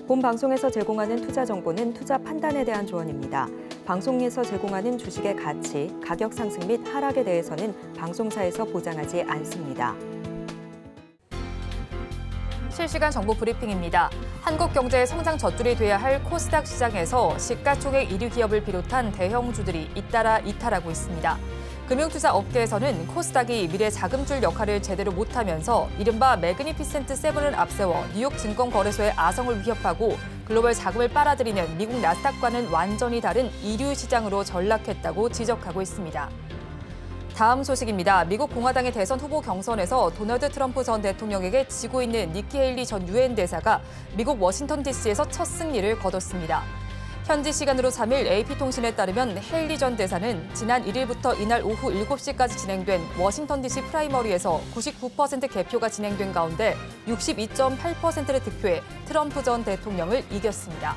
본 방송에서 제공하는 투자 정보는 투자 판단에 대한 조언입니다. 방송에서 제공하는 주식의 가치, 가격 상승 및 하락에 대해서는 방송사에서 보장하지 않습니다. 실시간 정보 브리핑입니다. 한국 경제의 성장 젖줄이 돼야 할 코스닥 시장에서 시가총액 1위 기업을 비롯한 대형주들이 잇따라 이탈하고 있습니다. 금융투자 업계에서는 코스닥이 미래 자금줄 역할을 제대로 못하면서 이른바 매그니피센트 세븐을 앞세워 뉴욕 증권거래소의 아성을 위협하고 글로벌 자금을 빨아들이는 미국 나스닥과는 완전히 다른 이류 시장으로 전락했다고 지적하고 있습니다. 다음 소식입니다. 미국 공화당의 대선 후보 경선에서 도널드 트럼프 전 대통령에게 지고 있는 니키 헤일리 전 유엔 대사가 미국 워싱턴 DC에서 첫 승리를 거뒀습니다. 현지 시간으로 3일 AP통신에 따르면 헤일리 전 대사는 지난 1일부터 이날 오후 7시까지 진행된 워싱턴 DC 프라이머리에서 99% 개표가 진행된 가운데 62.8%를 득표해 트럼프 전 대통령을 이겼습니다.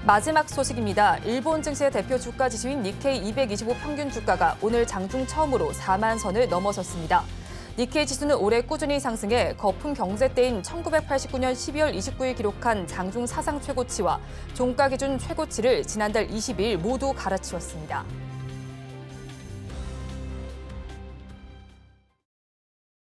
마지막 소식입니다. 일본 증시의 대표 주가 지수인 니케이 225 평균 주가가 오늘 장중 처음으로 4만 선을 넘어섰습니다. 니케이 지수는 올해 꾸준히 상승해 거품 경제 때인 1989년 12월 29일 기록한 장중 사상 최고치와 종가 기준 최고치를 지난달 22일 모두 갈아치웠습니다.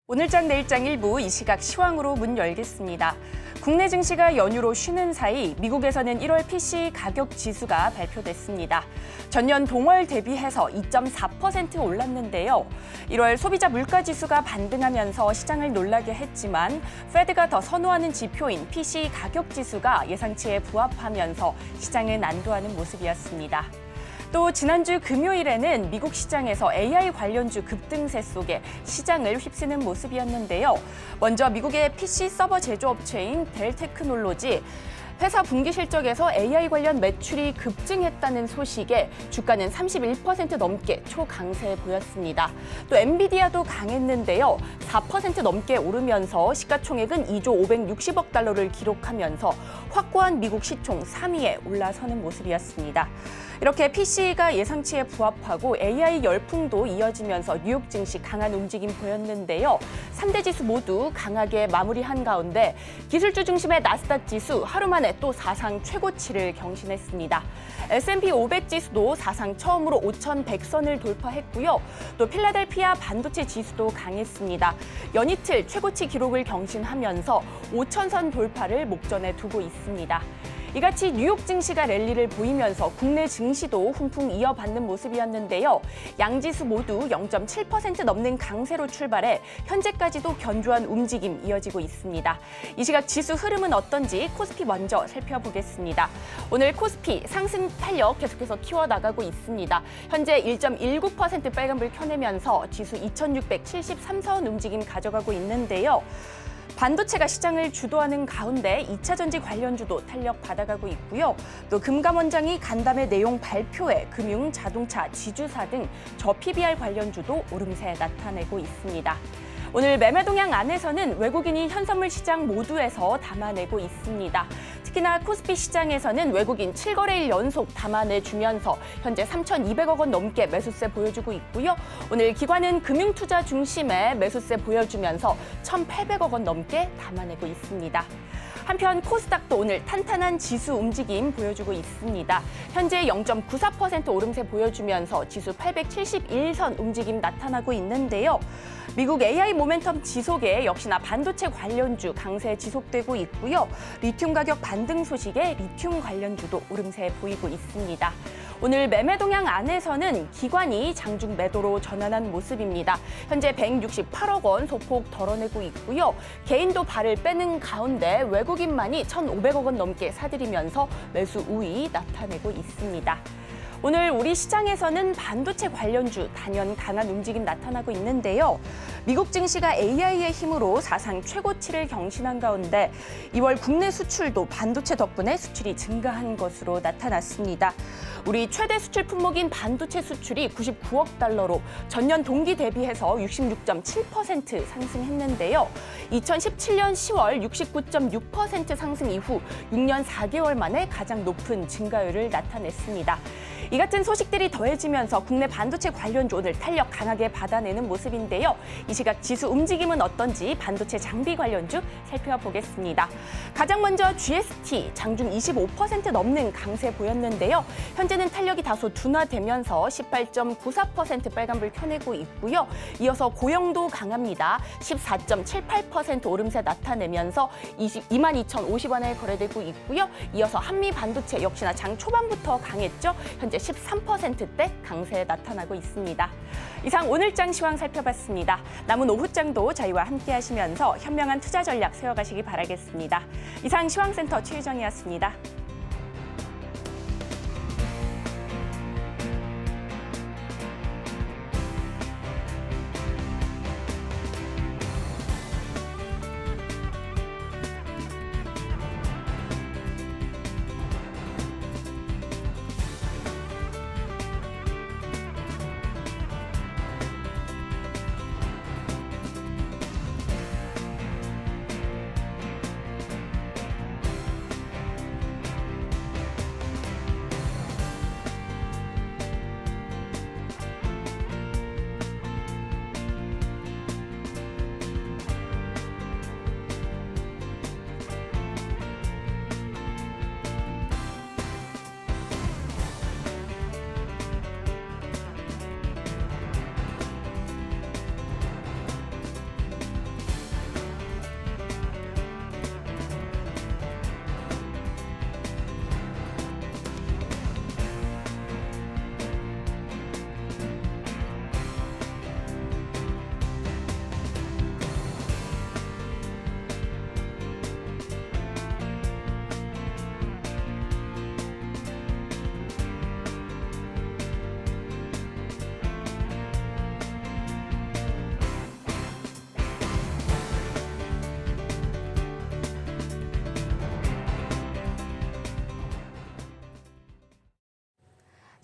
오늘장 내일장 일부 이 시각 시황으로 문 열겠습니다. 국내 증시가 연휴로 쉬는 사이 미국에서는 1월 PC 가격 지수가 발표됐습니다. 전년 동월 대비해서 2.4% 올랐는데요. 1월 소비자 물가 지수가 반등하면서 시장을 놀라게 했지만 페드가 더 선호하는 지표인 PC 가격 지수가 예상치에 부합하면서 시장을 난도하는 모습이었습니다. 또 지난주 금요일에는 미국 시장에서 AI 관련주 급등세 속에 시장을 휩쓰는 모습이었는데요. 먼저 미국의 PC 서버 제조업체인 델 테크놀로지, 회사 분기 실적에서 AI 관련 매출이 급증했다는 소식에 주가는 31% 넘게 초강세 보였습니다. 또 엔비디아도 강했는데요. 4% 넘게 오르면서 시가총액은 2조 560억 달러를 기록하면서 확고한 미국 시총 3위에 올라서는 모습이었습니다. 이렇게 PC가 예상치에 부합하고 AI 열풍도 이어지면서 뉴욕 증시 강한 움직임 보였는데요. 3대 지수 모두 강하게 마무리한 가운데 기술주 중심의 나스닥 지수 하루 만에 또 사상 최고치를 경신했습니다. S&P 500 지수도 사상 처음으로 5,100선을 돌파했고요. 또 필라델피아 반도체 지수도 강했습니다. 연이틀 최고치 기록을 경신하면서 5,000선 돌파를 목전에 두고 있습니다. 이같이 뉴욕 증시가 랠리를 보이면서 국내 증시도 훈풍 이어받는 모습이었는데요. 양지수 모두 0.7% 넘는 강세로 출발해 현재까지도 견조한 움직임 이어지고 있습니다. 이 시각 지수 흐름은 어떤지 코스피 먼저 살펴보겠습니다. 오늘 코스피 상승 탄력 계속해서 키워나가고 있습니다. 현재 1.19% 빨간불 켜내면서 지수 2,673선 움직임 가져가고 있는데요. 반도체가 시장을 주도하는 가운데 2차 전지 관련주도 탄력 받아가고 있고요. 또 금감원장이 간담회 내용 발표에 금융, 자동차, 지주사 등 저PBR 관련주도 오름세 나타내고 있습니다. 오늘 매매 동향 안에서는 외국인이 현선물 시장 모두에서 담아내고 있습니다. 특히나 코스피 시장에서는 외국인 7거래일 연속 담아내주면서 현재 3,200억 원 넘게 매수세 보여주고 있고요. 오늘 기관은 금융투자 중심의 매수세 보여주면서 1,800억 원 넘게 담아내고 있습니다. 한편 코스닥도 오늘 탄탄한 지수 움직임 보여주고 있습니다. 현재 0.94% 오름세 보여주면서 지수 871선 움직임 나타나고 있는데요. 미국 AI 모멘텀 지속에 역시나 반도체 관련주 강세 지속되고 있고요. 리튬 가격 반등 소식에 리튬 관련주도 오름세 보이고 있습니다. 오늘 매매 동향 안에서는 기관이 장중 매도로 전환한 모습입니다. 현재 168억 원 소폭 덜어내고 있고요. 개인도 발을 빼는 가운데 외국인만이 1,500억 원 넘게 사들이면서 매수 우위 나타내고 있습니다. 오늘 우리 시장에서는 반도체 관련주 단연 강한 움직임 나타나고 있는데요. 미국 증시가 AI의 힘으로 사상 최고치를 경신한 가운데 2월 국내 수출도 반도체 덕분에 수출이 증가한 것으로 나타났습니다. 우리 최대 수출 품목인 반도체 수출이 99억 달러로 전년 동기 대비해서 66.7% 상승했는데요. 2017년 10월 69.6% 상승 이후 6년 4개월 만에 가장 높은 증가율을 나타냈습니다. 이 이 같은 소식들이 더해지면서 국내 반도체 관련주 오늘 탄력 강하게 받아내는 모습인데요. 이 시각 지수 움직임은 어떤지 반도체 장비 관련주 살펴보겠습니다. 가장 먼저 GST 장중 25% 넘는 강세 보였는데요. 현재는 탄력이 다소 둔화되면서 18.94% 빨간불 켜내고 있고요. 이어서 고영도 강합니다. 14.78% 오름세 나타내면서 22,050원에 거래되고 있고요. 이어서 한미 반도체 역시나 장 초반부터 강했죠. 현재 13%대 강세 나타나고 있습니다. 이상 오늘장 시황 살펴봤습니다. 남은 오후장도 저희와 함께 하시면서 현명한 투자 전략 세워가시기 바라겠습니다. 이상 시황센터 최유정이었습니다.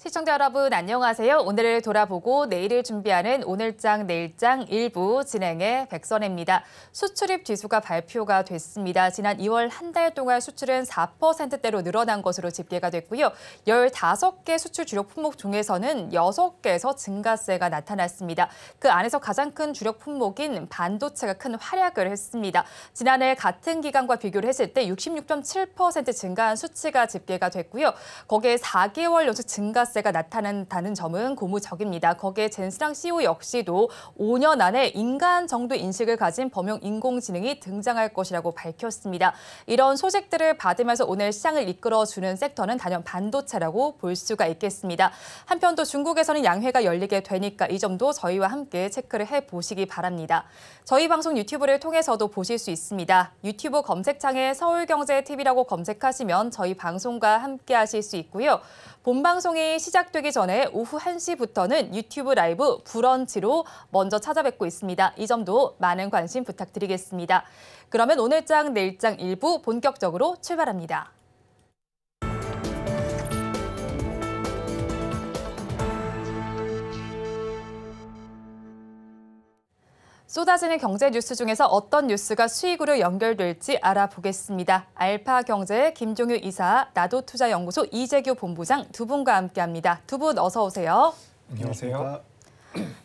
시청자 여러분 안녕하세요. 오늘을 돌아보고 내일을 준비하는 오늘장 내일장 일부 진행의 백선혜입니다. 수출입 지수가 발표가 됐습니다. 지난 2월 한 달 동안 수출은 4%대로 늘어난 것으로 집계가 됐고요. 15개 수출 주력 품목 중에서는 6개에서 증가세가 나타났습니다. 그 안에서 가장 큰 주력 품목인 반도체가 큰 활약을 했습니다. 지난해 같은 기간과 비교를 했을 때 66.7% 증가한 수치가 집계가 됐고요. 거기에 4개월 연속 증가세가 나타난다는 점은 고무적입니다. 거기에 젠스랑 CEO 역시도 5년 안에 인간 정도 인식을 가진 범용 인공지능이 등장할 것이라고 밝혔습니다. 이런 소식들을 받으면서 오늘 시장을 이끌어주는 섹터는 단연 반도체라고 볼 수가 있겠습니다. 한편 또 중국에서는 양회가 열리게 되니까 이 점도 저희와 함께 체크를 해보시기 바랍니다. 저희 방송 유튜브를 통해서도 보실 수 있습니다. 유튜브 검색창에 서울경제TV라고 검색하시면 저희 방송과 함께 하실 수 있고요. 본방송이 시작되기 전에 오후 1시부터는 유튜브 라이브 브런치로 먼저 찾아뵙고 있습니다. 이 점도 많은 관심 부탁드리겠습니다. 그러면 오늘장 내일장 일부 본격적으로 출발합니다. 쏟아지는 경제 뉴스 중에서 어떤 뉴스가 수익으로 연결될지 알아보겠습니다. 알파경제의 김종유 이사, 나도투자연구소 이재규 본부장 두 분과 함께합니다. 두 분 어서 오세요. 안녕하세요.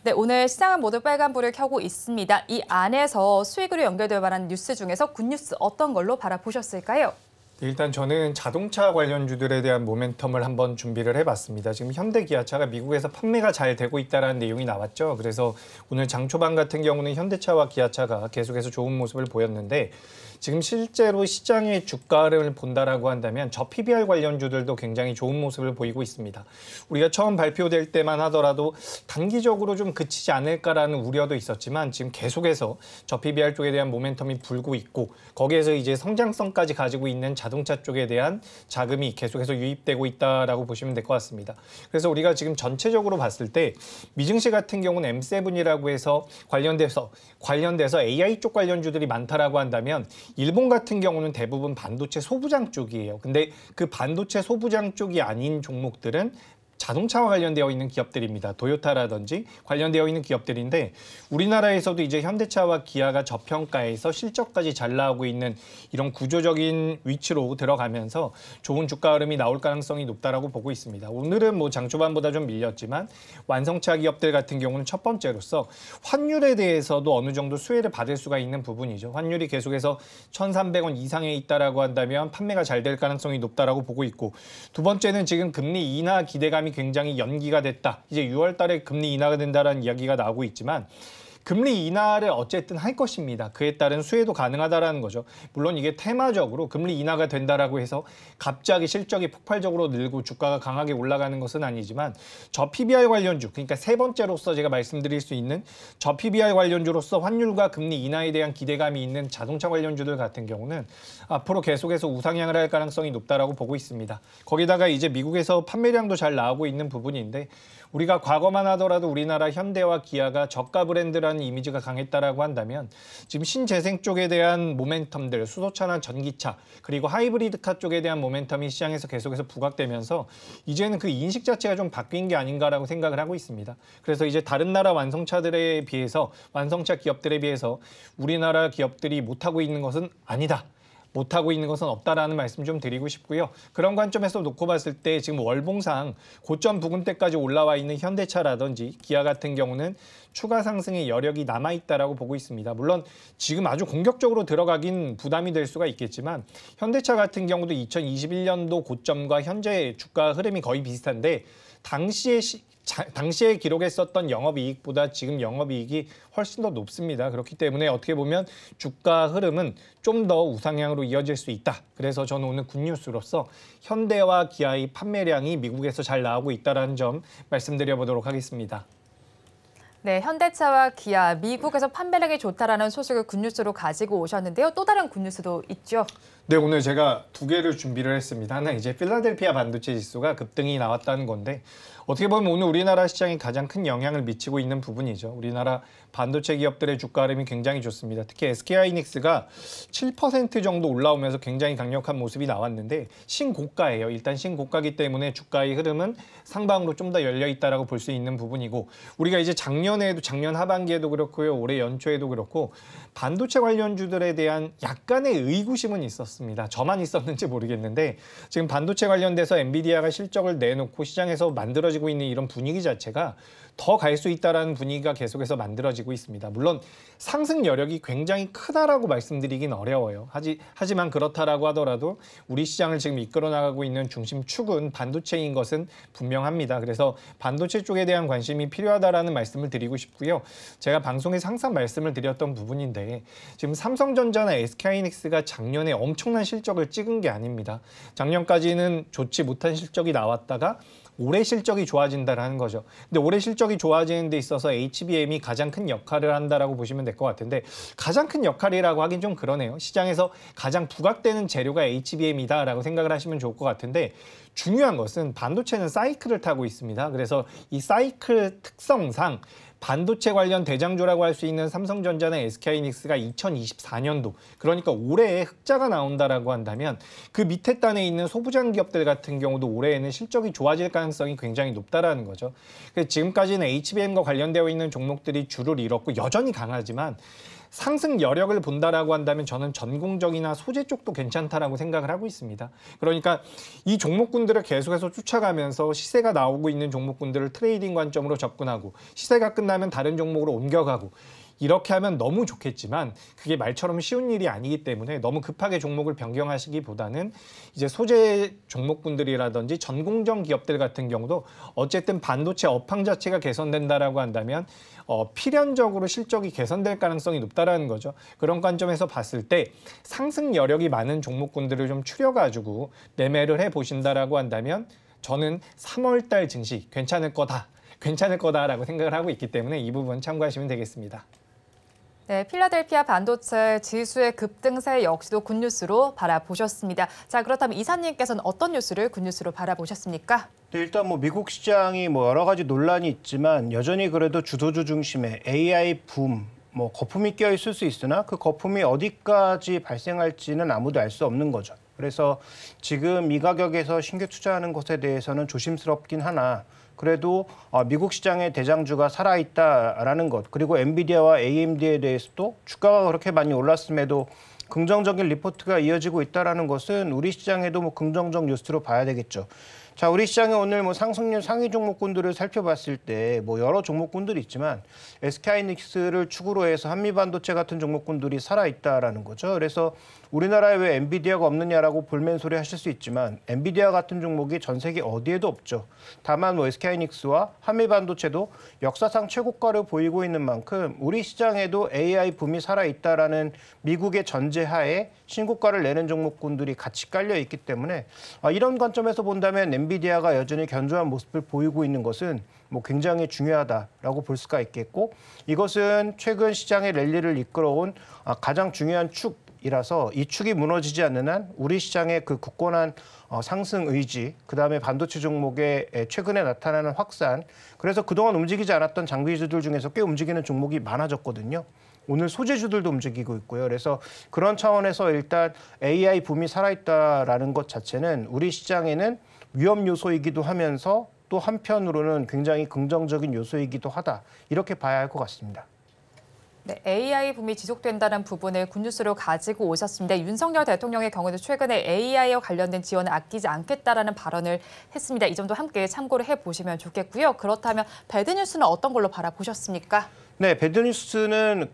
네, 오늘 시장은 모두 빨간불을 켜고 있습니다. 이 안에서 수익으로 연결될 만한 뉴스 중에서 굿뉴스 어떤 걸로 바라보셨을까요? 일단 저는 자동차 관련주들에 대한 모멘텀을 한번 준비를 해봤습니다. 지금 현대 기아차가 미국에서 판매가 잘 되고 있다는 내용이 나왔죠. 그래서 오늘 장 초반 같은 경우는 현대차와 기아차가 계속해서 좋은 모습을 보였는데 지금 실제로 시장의 주가를 본다라고 한다면 저 PBR 관련주들도 굉장히 좋은 모습을 보이고 있습니다. 우리가 처음 발표될 때만 하더라도 단기적으로 좀 그치지 않을까라는 우려도 있었지만 지금 계속해서 저 PBR 쪽에 대한 모멘텀이 불고 있고 거기에서 이제 성장성까지 가지고 있는 자동차 쪽에 대한 자금이 계속해서 유입되고 있다라고 보시면 될 것 같습니다. 그래서 우리가 지금 전체적으로 봤을 때 미증시 같은 경우는 M7이라고 해서 관련돼서 AI 쪽 관련주들이 많다라고 한다면 일본 같은 경우는 대부분 반도체 소부장 쪽이에요. 근데 그 반도체 소부장 쪽이 아닌 종목들은 자동차와 관련되어 있는 기업들입니다. 도요타라든지 관련되어 있는 기업들인데 우리나라에서도 이제 현대차와 기아가 저평가에서 실적까지 잘 나오고 있는 이런 구조적인 위치로 들어가면서 좋은 주가 흐름이 나올 가능성이 높다라고 보고 있습니다. 오늘은 뭐 장 초반보다 좀 밀렸지만 완성차 기업들 같은 경우는 첫 번째로서 환율에 대해서도 어느 정도 수혜를 받을 수가 있는 부분이죠. 환율이 계속해서 1,300원 이상에 있다라고 한다면 판매가 잘 될 가능성이 높다라고 보고 있고, 두 번째는 지금 금리 인하 기대감이 굉장히 연기가 됐다. 이제 6월 달에 금리 인하가 된다라는 이야기가 나오고 있지만 금리 인하를 어쨌든 할 것입니다. 그에 따른 수혜도 가능하다라는 거죠. 물론 이게 테마적으로 금리 인하가 된다라고 해서 갑자기 실적이 폭발적으로 늘고 주가가 강하게 올라가는 것은 아니지만 저 PBR 관련주, 그러니까 세 번째로서 제가 말씀드릴 수 있는 저 PBR 관련주로서 환율과 금리 인하에 대한 기대감이 있는 자동차 관련주들 같은 경우는 앞으로 계속해서 우상향을 할 가능성이 높다라고 보고 있습니다. 거기다가 이제 미국에서 판매량도 잘 나오고 있는 부분인데 우리가 과거만 하더라도 우리나라 현대와 기아가 저가 브랜드라는 이미지가 강했다라고 한다면 지금 신재생 쪽에 대한 모멘텀들, 수소차나 전기차, 그리고 하이브리드카 쪽에 대한 모멘텀이 시장에서 계속해서 부각되면서 이제는 그 인식 자체가 좀 바뀐 게 아닌가라고 생각을 하고 있습니다. 그래서 이제 다른 나라 완성차들에 비해서, 완성차 기업들에 비해서 우리나라 기업들이 못하고 있는 것은 아니다. 못하고 있는 것은 없다라는 말씀 좀 드리고 싶고요. 그런 관점에서 놓고 봤을 때 지금 월봉상 고점 부근대까지 올라와 있는 현대차라든지 기아 같은 경우는 추가 상승의 여력이 남아있다라고 보고 있습니다. 물론 지금 아주 공격적으로 들어가긴 부담이 될 수가 있겠지만 현대차 같은 경우도 2021년도 고점과 현재 주가 흐름이 거의 비슷한데 당시에 기록했었던 영업이익보다 지금 영업이익이 훨씬 더 높습니다. 그렇기 때문에 어떻게 보면 주가 흐름은 좀 더 우상향으로 이어질 수 있다. 그래서 저는 오늘 굿뉴스로서 현대와 기아의 판매량이 미국에서 잘 나오고 있다는 점 말씀드려보도록 하겠습니다. 네, 현대차와 기아, 미국에서 판매량이 좋다라는 소식을 굿뉴스로 가지고 오셨는데요. 또 다른 굿뉴스도 있죠? 네, 오늘 제가 두 개를 준비를 했습니다. 하나 이제 필라델피아 반도체 지수가 급등이 나왔다는 건데 어떻게 보면 오늘 우리나라 시장에 가장 큰 영향을 미치고 있는 부분이죠. 우리나라 반도체 기업들의 주가 흐름이 굉장히 좋습니다. 특히 SK하이닉스가 7% 정도 올라오면서 굉장히 강력한 모습이 나왔는데 신고가예요. 일단 신고가기 때문에 주가의 흐름은 상방으로 좀 더 열려 있다라고 볼 수 있는 부분이고, 우리가 이제 작년 하반기에도 그렇고요, 올해 연초에도 그렇고 반도체 관련주들에 대한 약간의 의구심은 있었습니다. 저만 있었는지 모르겠는데 지금 반도체 관련돼서 엔비디아가 실적을 내놓고 시장에서 만들어지고 있는 이런 분위기 자체가 더 갈 수 있다라는 분위기가 계속해서 만들어지고 있습니다. 물론 상승 여력이 굉장히 크다라고 말씀드리긴 어려워요. 하지만 그렇다라고 하더라도 우리 시장을 지금 이끌어 나가고 있는 중심축은 반도체인 것은 분명합니다. 그래서 반도체 쪽에 대한 관심이 필요하다라는 말씀을 드리고 싶고요. 제가 방송에서 항상 말씀을 드렸던 부분인데 지금 삼성전자나 SK하이닉스가 작년에 엄청난 실적을 찍은 게 아닙니다. 작년까지는 좋지 못한 실적이 나왔다가 올해 실적이 좋아진다라는 거죠. 근데 올해 실적이 좋아지는 데 있어서 HBM이 가장 큰 역할을 한다라고 보시면 될 것 같은데 가장 큰 역할이라고 하긴 좀 그러네요. 시장에서 가장 부각되는 재료가 HBM이다라고 생각을 하시면 좋을 것 같은데 중요한 것은 반도체는 사이클을 타고 있습니다. 그래서 이 사이클 특성상 반도체 관련 대장주라고 할 수 있는 삼성전자나 SK하이닉스가 2024년도, 그러니까 올해에 흑자가 나온다라고 한다면 그 밑에 단에 있는 소부장 기업들 같은 경우도 올해에는 실적이 좋아질 가능성이 굉장히 높다라는 거죠. 그래서 지금까지는 HBM과 관련되어 있는 종목들이 주를 이뤘고 여전히 강하지만 상승 여력을 본다라고 한다면 저는 전공정이나 소재 쪽도 괜찮다라고 생각을 하고 있습니다. 그러니까 이 종목군들을 계속해서 쫓아가면서 시세가 나오고 있는 종목군들을 트레이딩 관점으로 접근하고 시세가 끝나면 다른 종목으로 옮겨가고 이렇게 하면 너무 좋겠지만 그게 말처럼 쉬운 일이 아니기 때문에 너무 급하게 종목을 변경하시기보다는 이제 소재 종목군들이라든지 전공정 기업들 같은 경우도 어쨌든 반도체 업황 자체가 개선된다라고 한다면 필연적으로 실적이 개선될 가능성이 높다라는 거죠. 그런 관점에서 봤을 때 상승 여력이 많은 종목군들을 좀 추려가지고 매매를 해보신다라고 한다면 저는 3월 달 증시 괜찮을 거다라고 생각을 하고 있기 때문에 이 부분 참고하시면 되겠습니다. 네, 필라델피아 반도체 지수의 급등세 역시도 굿뉴스로 바라보셨습니다. 자, 그렇다면 이사님께서는 어떤 뉴스를 굿뉴스로 바라보셨습니까? 네, 일단 미국 시장이 여러 가지 논란이 있지만 여전히 그래도 주도주 중심의 AI 붐, 거품이 껴 있을 수 있으나 그 거품이 어디까지 발생할지는 아무도 알 수 없는 거죠. 그래서 지금 이 가격에서 신규 투자하는 것에 대해서는 조심스럽긴 하나 그래도 미국 시장의 대장주가 살아있다라는 것 그리고 엔비디아와 AMD에 대해서도 주가가 그렇게 많이 올랐음에도 긍정적인 리포트가 이어지고 있다는 것은 우리 시장에도 뭐 긍정적 뉴스로 봐야 되겠죠. 자, 우리 시장에 오늘 뭐 상승률 상위 종목군들을 살펴봤을 때 뭐 여러 종목군들이 있지만 SK하이닉스를 축으로 해서 한미반도체 같은 종목군들이 살아있다라는 거죠. 그래서 우리나라에 왜 엔비디아가 없느냐라고 볼멘소리 하실 수 있지만 엔비디아 같은 종목이 전 세계 어디에도 없죠. 다만 뭐 SK하이닉스와 한미반도체도 역사상 최고가를 보이고 있는 만큼 우리 시장에도 AI 붐이 살아있다라는 미국의 전제하에 신고가를 내는 종목군들이 같이 깔려 있기 때문에 이런 관점에서 본다면 엔비디아가 여전히 견조한 모습을 보이고 있는 것은 뭐 굉장히 중요하다라고 볼 수가 있겠고 이것은 최근 시장의 랠리를 이끌어온 가장 중요한 축이라서 이 축이 무너지지 않는 한 우리 시장의 그 굳건한 상승 의지, 그다음에 반도체 종목의 최근에 나타나는 확산, 그래서 그동안 움직이지 않았던 장비주들 중에서 꽤 움직이는 종목이 많아졌거든요. 오늘 소재주들도 움직이고 있고요. 그래서 그런 차원에서 일단 AI 붐이 살아있다라는 것 자체는 우리 시장에는 위험 요소이기도 하면서 또 한편으로는 굉장히 긍정적인 요소이기도 하다. 이렇게 봐야 할 것 같습니다. 네, AI 붐이 지속된다는 부분을 굿뉴스로 가지고 오셨습니다. 윤석열 대통령의 경우도 최근에 AI와 관련된 지원을 아끼지 않겠다라는 발언을 했습니다. 이 점도 함께 참고를 해보시면 좋겠고요. 그렇다면 배드뉴스는 어떤 걸로 바라보셨습니까? 네, 배드뉴스는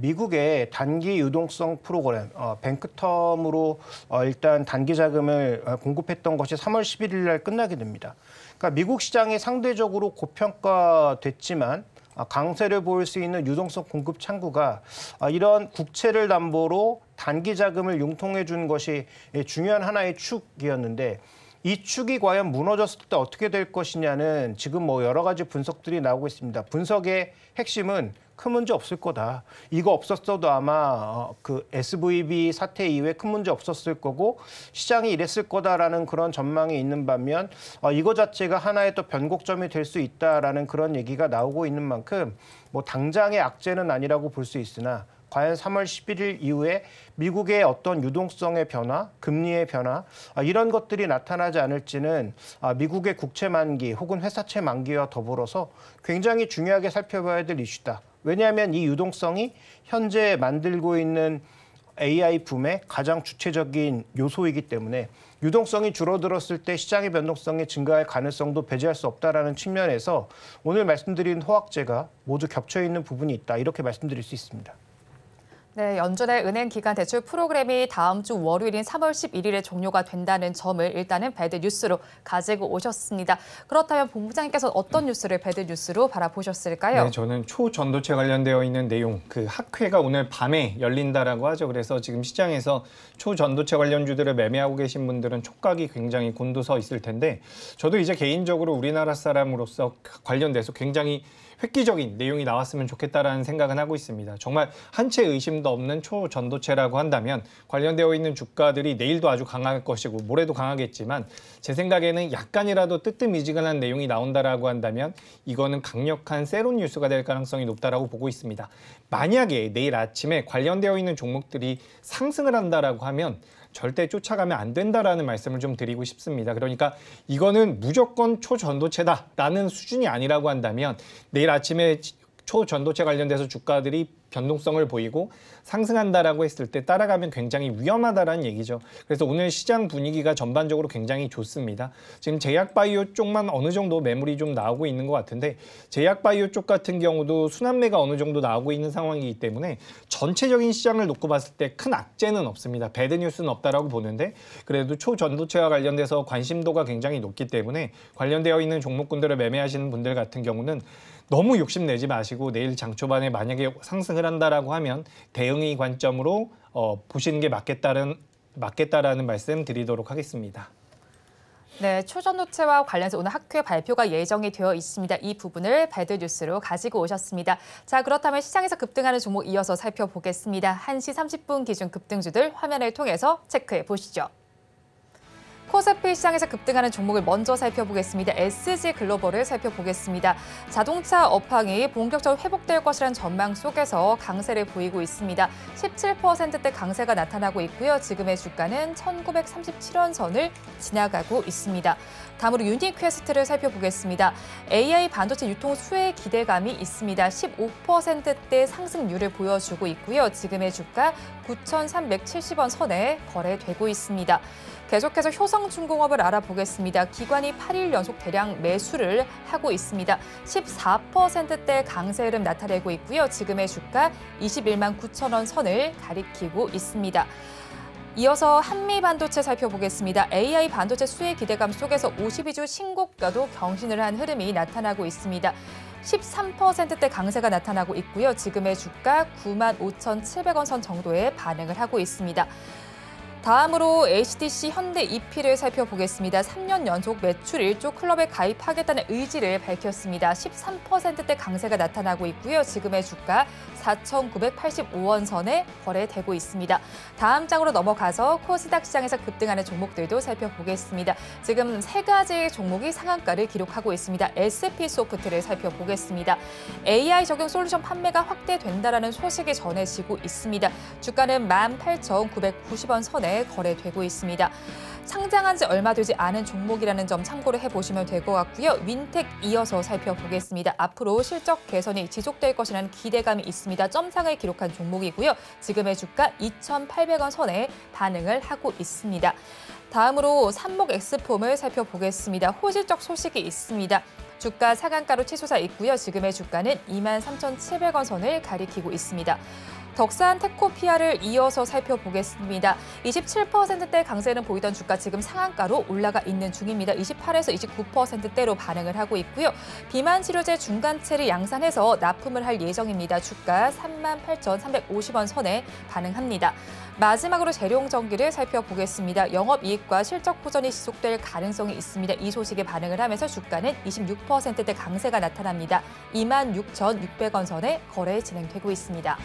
미국의 단기 유동성 프로그램 뱅크텀으로 일단 단기 자금을 공급했던 것이 3월 11일 날 끝나게 됩니다. 그러니까 미국 시장이 상대적으로 고평가됐지만 강세를 보일 수 있는 유동성 공급 창구가 이런 국채를 담보로 단기 자금을 융통해 준 것이 중요한 하나의 축이었는데 이 축이 과연 무너졌을 때 어떻게 될 것이냐는 지금 뭐 여러 가지 분석들이 나오고 있습니다. 분석의 핵심은 큰 문제 없을 거다. 이거 없었어도 아마 그 SVB 사태 이후에 큰 문제 없었을 거고 시장이 이랬을 거다라는 그런 전망이 있는 반면 이거 자체가 하나의 또 변곡점이 될 수 있다라는 그런 얘기가 나오고 있는 만큼 뭐 당장의 악재는 아니라고 볼 수 있으나 과연 3월 11일 이후에 미국의 어떤 유동성의 변화, 금리의 변화 이런 것들이 나타나지 않을지는 미국의 국채 만기 혹은 회사채 만기와 더불어서 굉장히 중요하게 살펴봐야 될 이슈다. 왜냐하면 이 유동성이 현재 만들고 있는 AI 붐의 가장 주체적인 요소이기 때문에 유동성이 줄어들었을 때 시장의 변동성이 증가할 가능성도 배제할 수 없다라는 측면에서 오늘 말씀드린 호황제가 모두 겹쳐 있는 부분이 있다. 이렇게 말씀드릴 수 있습니다. 네, 연준의 은행 기간 대출 프로그램이 다음 주 월요일인 3월 11일에 종료가 된다는 점을 일단은 배드 뉴스로 가지고 오셨습니다. 그렇다면 본부장님께서 어떤 뉴스를 배드 뉴스로 바라보셨을까요? 네, 저는 초전도체 관련되어 있는 내용, 그 학회가 오늘 밤에 열린다라고 하죠. 그래서 지금 시장에서 초전도체 관련주들을 매매하고 계신 분들은 촉각이 굉장히 곤두서 있을 텐데 저도 이제 개인적으로 우리나라 사람으로서 관련돼서 굉장히 획기적인 내용이 나왔으면 좋겠다라는 생각은 하고 있습니다. 정말 한 채 의심도 없는 초전도체라고 한다면 관련되어 있는 주가들이 내일도 아주 강할 것이고 모레도 강하겠지만 제 생각에는 약간이라도 뜨뜻미지근한 내용이 나온다라고 한다면 이거는 강력한 세론 뉴스가 될 가능성이 높다라고 보고 있습니다. 만약에 내일 아침에 관련되어 있는 종목들이 상승을 한다라고 하면 절대 쫓아가면 안 된다라는 말씀을 좀 드리고 싶습니다. 그러니까 이거는 무조건 초전도체다라는 수준이 아니라고 한다면 내일 아침에 초전도체 관련돼서 주가들이 변동성을 보이고 상승한다라고 했을 때 따라가면 굉장히 위험하다라는 얘기죠. 그래서 오늘 시장 분위기가 전반적으로 굉장히 좋습니다. 지금 제약바이오 쪽만 어느 정도 매물이 좀 나오고 있는 것 같은데 제약바이오 쪽 같은 경우도 순환매가 어느 정도 나오고 있는 상황이기 때문에 전체적인 시장을 놓고 봤을 때 큰 악재는 없습니다. 배드 뉴스는 없다라고 보는데 그래도 초전도체와 관련돼서 관심도가 굉장히 높기 때문에 관련되어 있는 종목군들을 매매하시는 분들 같은 경우는 너무 욕심내지 마시고 내일 장 초반에 만약에 상승을 한다라고 하면 대응의 관점으로 보시는 게 맞겠다라는 말씀 드리도록 하겠습니다. 네, 초전도체와 관련해서 오늘 학회 발표가 예정이 되어 있습니다. 이 부분을 배드 뉴스로 가지고 오셨습니다. 자, 그렇다면 시장에서 급등하는 종목 이어서 살펴보겠습니다. 1시 30분 기준 급등주들 화면을 통해서 체크해 보시죠. 코스피 시장에서 급등하는 종목을 먼저 살펴보겠습니다. SG 글로벌을 살펴보겠습니다. 자동차 업황이 본격적으로 회복될 것이라는 전망 속에서 강세를 보이고 있습니다. 17%대 강세가 나타나고 있고요. 지금의 주가는 1937원 선을 지나가고 있습니다. 다음으로 유니퀘스트를 살펴보겠습니다. AI 반도체 유통 수혜 기대감이 있습니다. 15%대 상승률을 보여주고 있고요. 지금의 주가 9,370원 선에 거래되고 있습니다. 계속해서 효성중공업을 알아보겠습니다. 기관이 8일 연속 대량 매수를 하고 있습니다. 14%대 강세 흐름 나타내고 있고요. 지금의 주가 21만 9천 원 선을 가리키고 있습니다. 이어서 한미반도체 살펴보겠습니다. AI 반도체 수혜 기대감 속에서 52주 신고가도 경신을 한 흐름이 나타나고 있습니다. 13%대 강세가 나타나고 있고요. 지금의 주가 9만 5,700원 선 정도에 반응을 하고 있습니다. 다음으로 HTC 현대 EP를 살펴보겠습니다. 3년 연속 매출 1조 클럽에 가입하겠다는 의지를 밝혔습니다. 13%대 강세가 나타나고 있고요. 지금의 주가 4,985원 선에 거래되고 있습니다. 다음 장으로 넘어가서 코스닥 시장에서 급등하는 종목들도 살펴보겠습니다. 지금 세 가지 종목이 상한가를 기록하고 있습니다. SP소프트를 살펴보겠습니다. AI 적용 솔루션 판매가 확대된다는 소식이 전해지고 있습니다. 주가는 18,990원 선에 거래되고 있습니다. 상장한 지 얼마 되지 않은 종목이라는 점 참고를 해보시면 될 것 같고요. 윈텍 이어서 살펴보겠습니다. 앞으로 실적 개선이 지속될 것이라는 기대감이 있습니다. 점상을 기록한 종목이고요. 지금의 주가 2,800원 선에 반응을 하고 있습니다. 다음으로 삼목엑스폼을 살펴보겠습니다. 호실적 소식이 있습니다. 주가 상한가로 치솟아 있고요. 지금의 주가는 23,700원 선을 가리키고 있습니다. 덕산 테코피아를 이어서 살펴보겠습니다. 27%대 강세는 보이던 주가 지금 상한가로 올라가 있는 중입니다. 28에서 29%대로 반응을 하고 있고요. 비만 치료제 중간체를 양산해서 납품을 할 예정입니다. 주가 38,350원 선에 반응합니다. 마지막으로 재룡전기를 살펴보겠습니다. 영업이익과 실적 호전이 지속될 가능성이 있습니다. 이 소식에 반응을 하면서 주가는 26%대 강세가 나타납니다. 26,600원 선에 거래 진행되고 있습니다.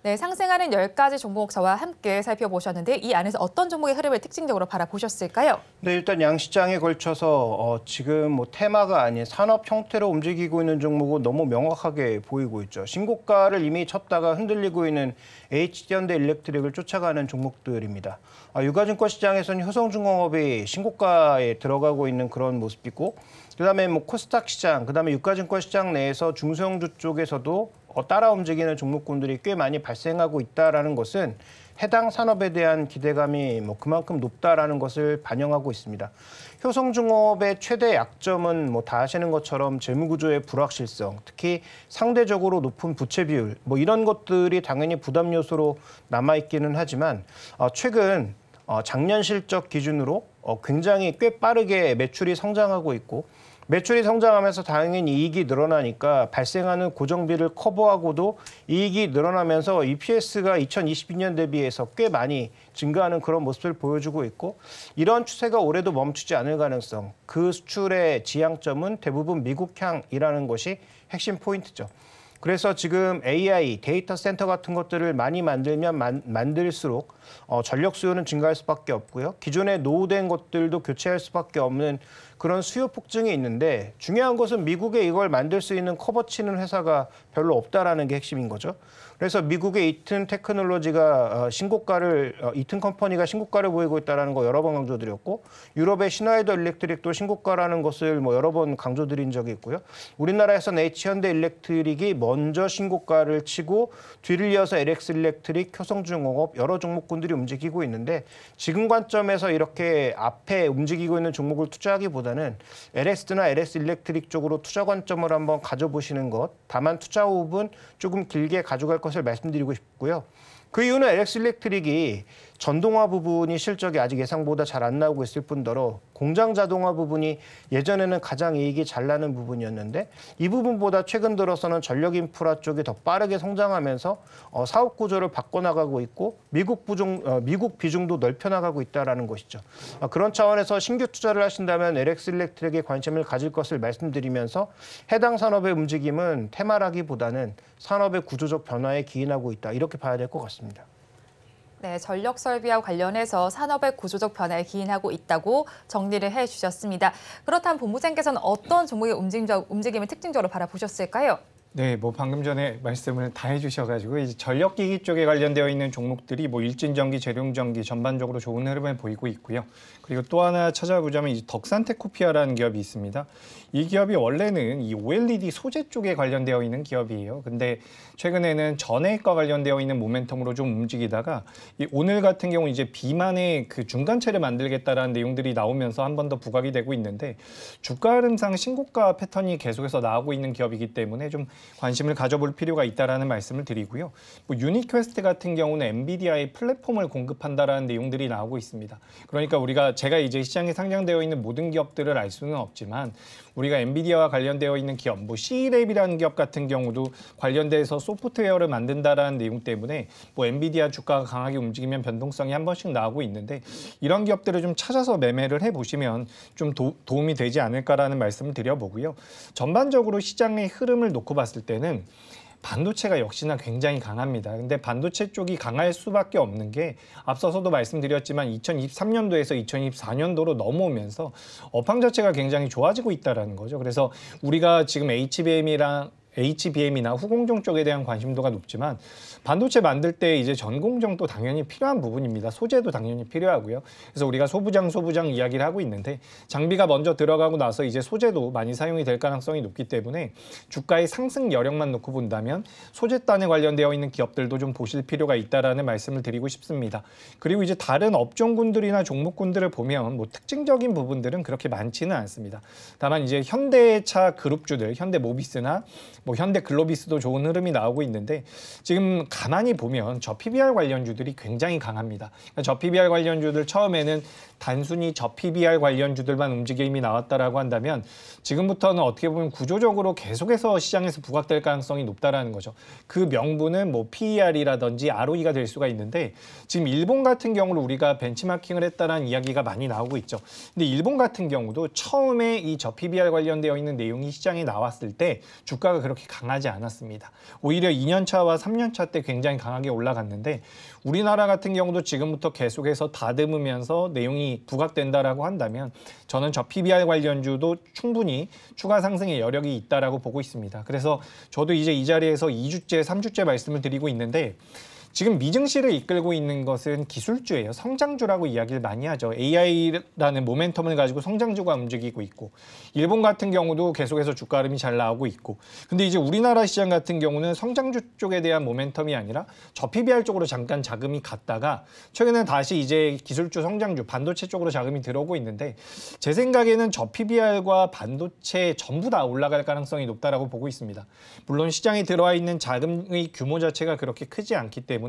네, 상승하는 10가지 종목 저와 함께 살펴보셨는데 이 안에서 어떤 종목의 흐름을 특징적으로 바라보셨을까요? 네, 일단 양시장에 걸쳐서 지금 테마가 아닌 산업 형태로 움직이고 있는 종목은 너무 명확하게 보이고 있죠. 신고가를 이미 쳤다가 흔들리고 있는 HD현대일렉트릭을 쫓아가는 종목들입니다. 유가증권 시장에서는 효성중공업이 신고가에 들어가고 있는 그런 모습이고, 그다음에 코스닥 시장, 그다음에 유가증권 시장 내에서 중소형주 쪽에서도 따라 움직이는 종목군들이 꽤 많이 발생하고 있다는 것은 해당 산업에 대한 기대감이 그만큼 높다라는 것을 반영하고 있습니다. 효성중공업의 최대 약점은 다 아시는 것처럼 재무구조의 불확실성, 특히 상대적으로 높은 부채 비율, 이런 것들이 당연히 부담 요소로 남아있기는 하지만 최근 작년 실적 기준으로 굉장히 꽤 빠르게 매출이 성장하고 있고, 매출이 성장하면서 당연히 이익이 늘어나니까 발생하는 고정비를 커버하고도 이익이 늘어나면서 EPS가 2022년 대비해서 꽤 많이 증가하는 그런 모습을 보여주고 있고, 이런 추세가 올해도 멈추지 않을 가능성, 그 수출의 지향점은 대부분 미국향이라는 것이 핵심 포인트죠. 그래서 지금 AI, 데이터 센터 같은 것들을 많이 만들면 만들수록 전력 수요는 증가할 수밖에 없고요. 기존에 노후된 것들도 교체할 수밖에 없는 그런 수요 폭증이 있는데, 중요한 것은 미국에 이걸 만들 수 있는 커버치는 회사가 별로 없다라는 게 핵심인 거죠. 그래서 미국의 이튼 테크놀로지가 이튼 컴퍼니가 신고가를 보이고 있다는 거 여러 번 강조드렸고, 유럽의 시나이더 일렉트릭도 신고가라는 것을 여러 번 강조드린 적이 있고요. 우리나라에서는 H현대일렉트릭이 먼저 신고가를 치고 뒤를 이어서 LX 일렉트릭, 효성중공업 여러 종목군들이 움직이고 있는데, 지금 관점에서 이렇게 앞에 움직이고 있는 종목을 투자하기보다는 LS나 LS 일렉트릭 쪽으로 투자 관점을 한번 가져보시는 것, 다만 투자 호흡은 조금 길게 가져갈 것을 말씀드리고 싶고요. 그 이유는 LX 일렉트릭이 전동화 부분이 실적이 아직 예상보다 잘 안 나오고 있을 뿐더러 공장 자동화 부분이 예전에는 가장 이익이 잘 나는 부분이었는데, 이 부분보다 최근 들어서는 전력 인프라 쪽이 더 빠르게 성장하면서 사업 구조를 바꿔나가고 있고 미국 비중도 넓혀나가고 있다는 것이죠. 그런 차원에서 신규 투자를 하신다면 LX 일렉트릭에 관심을 가질 것을 말씀드리면서, 해당 산업의 움직임은 테마라기보다는 산업의 구조적 변화에 기인하고 있다, 이렇게 봐야 될 것 같습니다. 네, 전력 설비와 관련해서 산업의 구조적 변화에 기인하고 있다고 정리를 해주셨습니다. 그렇다면 본부장께서는 어떤 종목의 움직임을 특징적으로 바라보셨을까요? 네, 뭐 방금 전에 말씀을 다 해주셔가지고 이제 전력기기 쪽에 관련되어 있는 종목들이 뭐 일진전기, 재룡전기 전반적으로 좋은 흐름을 보이고 있고요. 그리고 또 하나 찾아보자면 이제 덕산테코피아라는 기업이 있습니다. 이 기업이 원래는 이 OLED 소재 쪽에 관련되어 있는 기업이에요. 근데 최근에는 전해과 관련되어 있는 모멘텀으로 좀 움직이다가 오늘 같은 경우 이제 비만의 그 중간체를 만들겠다라는 내용들이 나오면서 한 번 더 부각이 되고 있는데 주가 흐름상 신고가 패턴이 계속해서 나오고 있는 기업이기 때문에 좀 관심을 가져볼 필요가 있다라는 말씀을 드리고요. 뭐 유니퀘스트 같은 경우는 엔비디아의 플랫폼을 공급한다라는 내용들이 나오고 있습니다. 그러니까 제가 이제 시장에 상장되어 있는 모든 기업들을 알 수는 없지만 우리가 엔비디아와 관련되어 있는 기업, 뭐 C랩이라는 기업 같은 경우도 관련돼서 소프트웨어를 만든다라는 내용 때문에 뭐 엔비디아 주가가 강하게 움직이면 변동성이 한 번씩 나오고 있는데 이런 기업들을 좀 찾아서 매매를 해보시면 좀 도움이 되지 않을까라는 말씀을 드려보고요. 전반적으로 시장의 흐름을 놓고 봤을 때는 반도체가 역시나 굉장히 강합니다. 근데 반도체 쪽이 강할 수밖에 없는 게 앞서서도 말씀드렸지만 2023년도에서 2024년도로 넘어오면서 업황 자체가 굉장히 좋아지고 있다는 거죠. 그래서 우리가 지금 HBM이나 후공정 쪽에 대한 관심도가 높지만 반도체 만들 때 이제 전공정도 당연히 필요한 부분입니다. 소재도 당연히 필요하고요. 그래서 우리가 소부장 이야기를 하고 있는데 장비가 먼저 들어가고 나서 이제 소재도 많이 사용이 될 가능성이 높기 때문에 주가의 상승 여력만 놓고 본다면 소재단에 관련되어 있는 기업들도 좀 보실 필요가 있다라는 말씀을 드리고 싶습니다. 그리고 이제 다른 업종군들이나 종목군들을 보면 뭐 특징적인 부분들은 그렇게 많지는 않습니다. 다만 이제 현대차 그룹주들, 현대모비스나 뭐 현대글로비스도 좋은 흐름이 나오고 있는데 지금 가만히 보면 저 PBR 관련주들이 굉장히 강합니다. 그러니까 저 PBR 관련주들 처음에는 단순히 저 PBR 관련주들만 움직임이 나왔다라고 한다면 지금부터는 어떻게 보면 구조적으로 계속해서 시장에서 부각될 가능성이 높다라는 거죠. 그 명분은 뭐 PER이라든지 ROE가 될 수가 있는데 지금 일본 같은 경우로 우리가 벤치마킹을 했다라는 이야기가 많이 나오고 있죠. 근데 일본 같은 경우도 처음에 이 저 PBR 관련되어 있는 내용이 시장에 나왔을 때 주가가 그렇게 강하지 않았습니다. 오히려 2년차와 3년차 때 굉장히 강하게 올라갔는데 우리나라 같은 경우도 지금부터 계속해서 다듬으면서 내용이 부각된다라고 한다면 저는 저 PBR 관련주도 충분히 추가 상승의 여력이 있다라고 보고 있습니다. 그래서 저도 이제 이 자리에서 2주째, 3주째 말씀을 드리고 있는데 지금 미증시를 이끌고 있는 것은 기술주예요. 성장주라고 이야기를 많이 하죠. AI라는 모멘텀을 가지고 성장주가 움직이고 있고 일본 같은 경우도 계속해서 주가 흐름이 잘 나오고 있고 근데 이제 우리나라 시장 같은 경우는 성장주 쪽에 대한 모멘텀이 아니라 저 PBR 쪽으로 잠깐 자금이 갔다가 최근에 다시 이제 기술주 성장주 반도체 쪽으로 자금이 들어오고 있는데 제 생각에는 저 PBR과 반도체 전부 다 올라갈 가능성이 높다라고 보고 있습니다. 물론 시장에 들어와 있는 자금의 규모 자체가 그렇게 크지 않기 때문에